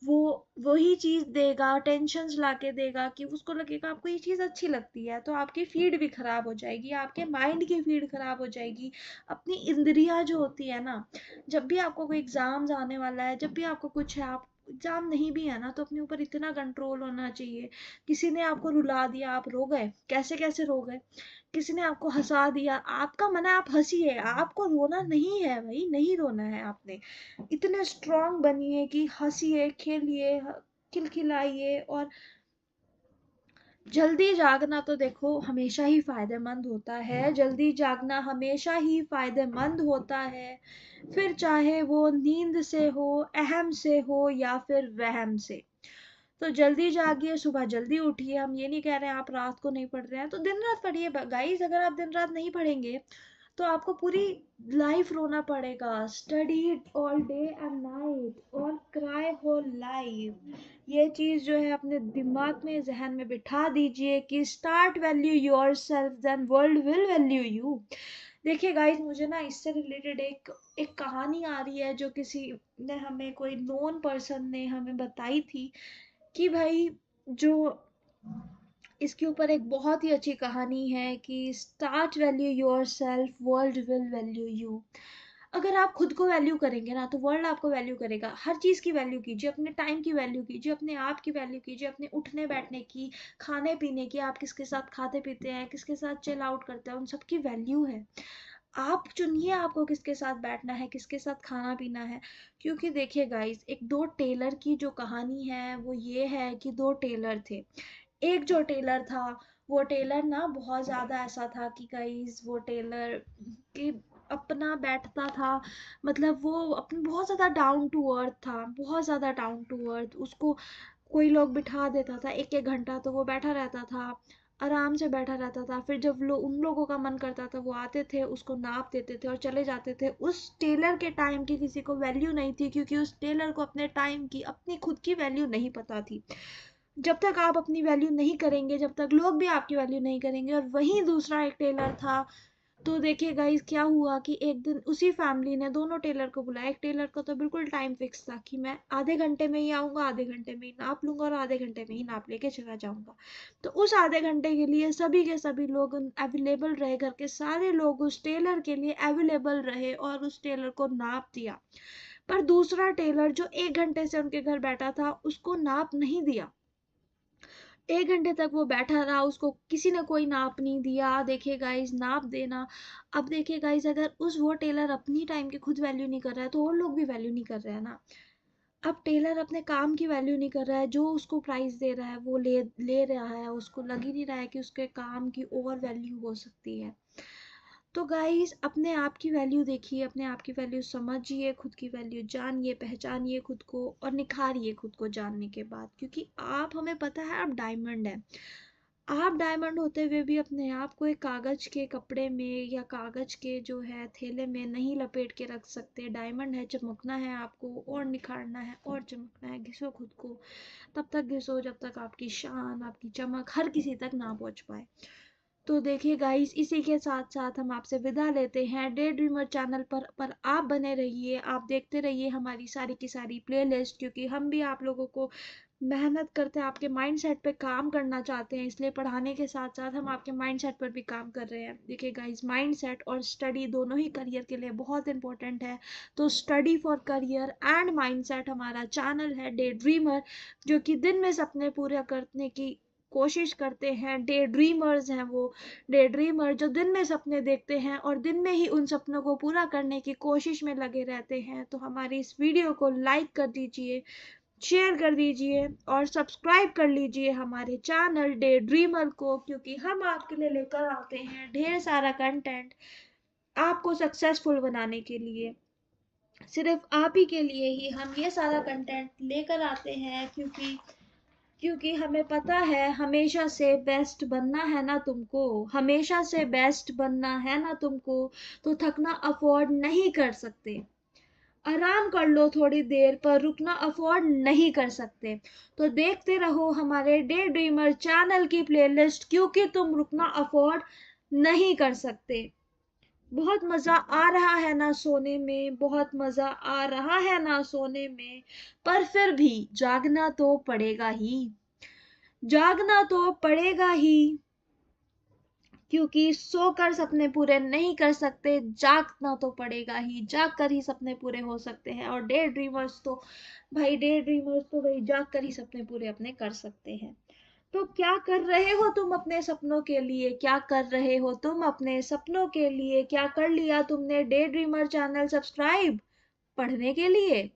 वो वही चीज़ देगा, टेंशन्स लाके देगा कि उसको लगेगा आपको ये चीज़ अच्छी लगती है, तो आपकी फीड भी खराब हो जाएगी, आपके माइंड की फीड खराब हो जाएगी। अपनी इंद्रियां जो होती है ना, जब भी आपको कोई एग्जाम आने वाला है, जब भी आपको कुछ है, आप एग्जाम नहीं भी है ना, तो अपने ऊपर इतना कंट्रोल होना चाहिए। किसी ने आपको रुला दिया, आप रो गए, कैसे कैसे रो गए। किसी ने आपको हंसा दिया, आपका मन है आप हंसिए, आपको रोना नहीं है भाई, नहीं रोना है आपने। इतने स्ट्रांग बनिए कि हंसिए, खेलिए, खिलखिलाइए। और जल्दी जागना तो देखो हमेशा ही फायदेमंद होता है, जल्दी जागना हमेशा ही फायदेमंद होता है। फिर चाहे वो नींद से हो, अहम से हो, या फिर वहम से। तो जल्दी जागिए, सुबह जल्दी उठिए। हम ये नहीं कह रहे हैं आप रात को नहीं पढ़ रहे हैं तो दिन रात पढ़िए गाइस। अगर आप दिन रात नहीं पढ़ेंगे तो आपको पूरी लाइफ रोना पड़ेगा। Study all day and night और क्राई होल लाइफ। ये चीज जो है अपने दिमाग में, जहन में बिठा दीजिए कि start value yourself then world will value you. देखिए गाइस, मुझे ना इससे रिलेटेड एक एक कहानी आ रही है जो किसी ने हमें, कोई नोन पर्सन ने हमें बताई थी कि भाई, जो इसके ऊपर एक बहुत ही अच्छी कहानी है कि start value your self world will value you. अगर आप खुद को वैल्यू करेंगे ना तो वर्ल्ड आपको वैल्यू करेगा। हर चीज़ की वैल्यू कीजिए, अपने टाइम की वैल्यू कीजिए, अपने आप की वैल्यू कीजिए, अपने उठने बैठने की, खाने पीने की, आप किसके साथ खाते पीते हैं, किसके साथ चिल आउट करते हैं, उन सब की वैल्यू है। आप चुनिए आपको किसके साथ बैठना है, किसके साथ खाना पीना है। क्योंकि देखिए गाइस, एक दो टेलर की जो कहानी है वो ये है कि दो टेलर थे। एक जो टेलर था, वो टेलर ना बहुत ज़्यादा ऐसा था कि गाइस, वो टेलर कि अपना बैठता था, मतलब वो अपने बहुत ज़्यादा डाउन टू अर्थ था, बहुत ज़्यादा डाउन टू अर्थ। उसको कोई लोग बिठा देता था एक एक घंटा तो वो बैठा रहता था, आराम से बैठा रहता था। फिर जब उन लोगों का मन करता था वो आते थे, उसको नाप देते थे और चले जाते थे। उस टेलर के टाइम की किसी को वैल्यू नहीं थी, क्योंकि उस टेलर को अपने टाइम की, अपनी खुद की वैल्यू नहीं पता थी। जब तक आप अपनी वैल्यू नहीं करेंगे, जब तक लोग भी आपकी वैल्यू नहीं करेंगे। और वहीं दूसरा एक टेलर था। तो देखिए गाइस, क्या हुआ कि एक दिन उसी फैमिली ने दोनों टेलर को बुलाया। एक टेलर का तो बिल्कुल टाइम फिक्स था कि मैं आधे घंटे में ही आऊँगा, आधे घंटे में ही नाप लूँगा और आधे घंटे में ही नाप लेके चला जाऊँगा। तो उस आधे घंटे के लिए सभी के सभी लोग अवेलेबल रहे, घर के सारे लोग उस टेलर के लिए अवेलेबल रहे और उस टेलर को नाप दिया। पर दूसरा टेलर जो 1 घंटे से उनके घर बैठा था, उसको नाप नहीं दिया। 1 घंटे तक वो बैठा रहा, उसको किसी ने कोई नाप नहीं दिया। देखिए गाइस, नाप देना। अब देखिए गाइस, अगर वो टेलर अपनी टाइम की खुद वैल्यू नहीं कर रहा है तो और लोग भी वैल्यू नहीं कर रहे हैं ना। अब टेलर अपने काम की वैल्यू नहीं कर रहा है, जो उसको प्राइस दे रहा है वो ले ले रहा है, उसको लग ही नहीं रहा है कि उसके काम की और वैल्यू हो सकती है। तो गाइस, अपने आप की वैल्यू देखिए, अपने आप की वैल्यू समझिए, खुद की वैल्यू जानिए, पहचानिए खुद को और निखारिए खुद को जानने के बाद। क्योंकि आप, हमें पता है आप डायमंड हैं। आप डायमंड होते हुए भी अपने आप को एक कागज के कपड़े में या कागज के जो है थैले में नहीं लपेट के रख सकते। डायमंड है, चमकना है आपको और निखारना है और चमकना है। घिसो खुद को, तब तक घिसो जब तक आपकी शान, आपकी चमक हर किसी तक ना पहुंच पाए। तो देखिए गाइस, इसी के साथ साथ हम आपसे विदा लेते हैं डे ड्रीमर चैनल पर आप बने रहिए, आप देखते रहिए हमारी सारी की सारी प्लेलिस्ट। क्योंकि हम भी आप लोगों को मेहनत करते हैं, आपके माइंड सेट पे काम करना चाहते हैं, इसलिए पढ़ाने के साथ साथ हम आपके माइंड सेट पर भी काम कर रहे हैं। देखिए गाइस, माइंड सेट और स्टडी दोनों ही करियर के लिए बहुत इंपॉर्टेंट है। तो study for career and mind set हमारा चैनल है डे ड्रीमर, जो कि दिन में सपने पूरे करने की कोशिश करते हैं। डे ड्रीमर्स हैं वो, डे ड्रीमर जो दिन में सपने देखते हैं और दिन में ही उन सपनों को पूरा करने की कोशिश में लगे रहते हैं। तो हमारी इस वीडियो को लाइक कर दीजिए, शेयर कर दीजिए और सब्सक्राइब कर लीजिए हमारे चैनल डे ड्रीमर को। क्योंकि हम आपके लिए लेकर आते हैं ढेर सारा कंटेंट आपको सक्सेसफुल बनाने के लिए। सिर्फ आप ही के लिए ही हम ये सारा कंटेंट लेकर आते हैं। क्योंकि हमें पता है, हमेशा से बेस्ट बनना है ना तुमको, हमेशा से बेस्ट बनना है ना तुमको, तो थकना अफोर्ड नहीं कर सकते। आराम कर लो थोड़ी देर, पर रुकना अफोर्ड नहीं कर सकते तो देखते रहो हमारे डे ड्रीमर चैनल की प्लेलिस्ट, क्योंकि तुम रुकना अफोर्ड नहीं कर सकते। बहुत मजा आ रहा है ना सोने में, बहुत मजा आ रहा है ना सोने में, पर फिर भी जागना तो पड़ेगा ही, जागना तो पड़ेगा ही, क्योंकि सोकर सपने पूरे नहीं कर सकते, जागना तो पड़ेगा ही, जाग कर ही सपने पूरे हो सकते हैं। और डे ड्रीमर्स तो भाई जाग कर ही सपने पूरे अपने कर सकते हैं। तो क्या कर रहे हो तुम अपने सपनों के लिए, क्या कर रहे हो तुम अपने सपनों के लिए, क्या कर लिया तुमने डे ड्रीमर चैनल सब्सक्राइब पढ़ने के लिए?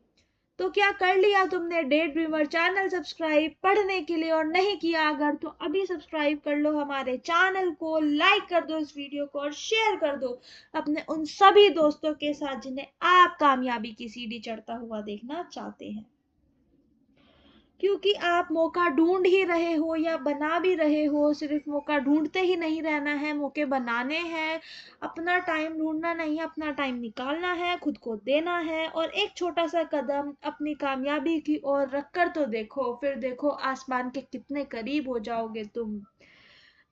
तो क्या कर लिया तुमने डे ड्रीमर चैनल सब्सक्राइब पढ़ने के लिए? और नहीं किया अगर, तो अभी सब्सक्राइब कर लो हमारे चैनल को, लाइक कर दो इस वीडियो को और शेयर कर दो अपने उन सभी दोस्तों के साथ जिन्हें आप कामयाबी की सीढ़ी चढ़ता हुआ देखना चाहते हैं। क्योंकि आप मौका ढूंढ ही रहे हो या बना भी रहे हो, सिर्फ मौका ढूंढते ही नहीं रहना है, मौके बनाने हैं। अपना टाइम ढूंढना नहीं, अपना टाइम निकालना है, खुद को देना है और एक छोटा सा कदम अपनी कामयाबी की ओर रखकर तो देखो, फिर देखो आसमान के कितने करीब हो जाओगे तुम।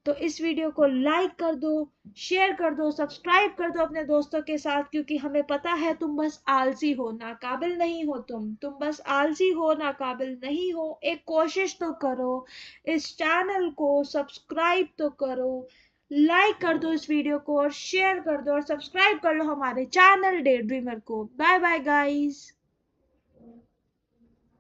तो इस वीडियो को लाइक कर दो, शेयर कर दो, सब्सक्राइब कर दो अपने दोस्तों के साथ, क्योंकि हमें पता है तुम बस आलसी हो, नाकाबिल नहीं हो, तुम बस आलसी हो, नाकाबिल नहीं हो। एक कोशिश तो करो, इस चैनल को सब्सक्राइब तो करो, लाइक कर दो इस वीडियो को और शेयर कर दो और सब्सक्राइब कर लो हमारे चैनल डे ड्रीमर को। Bye bye guys.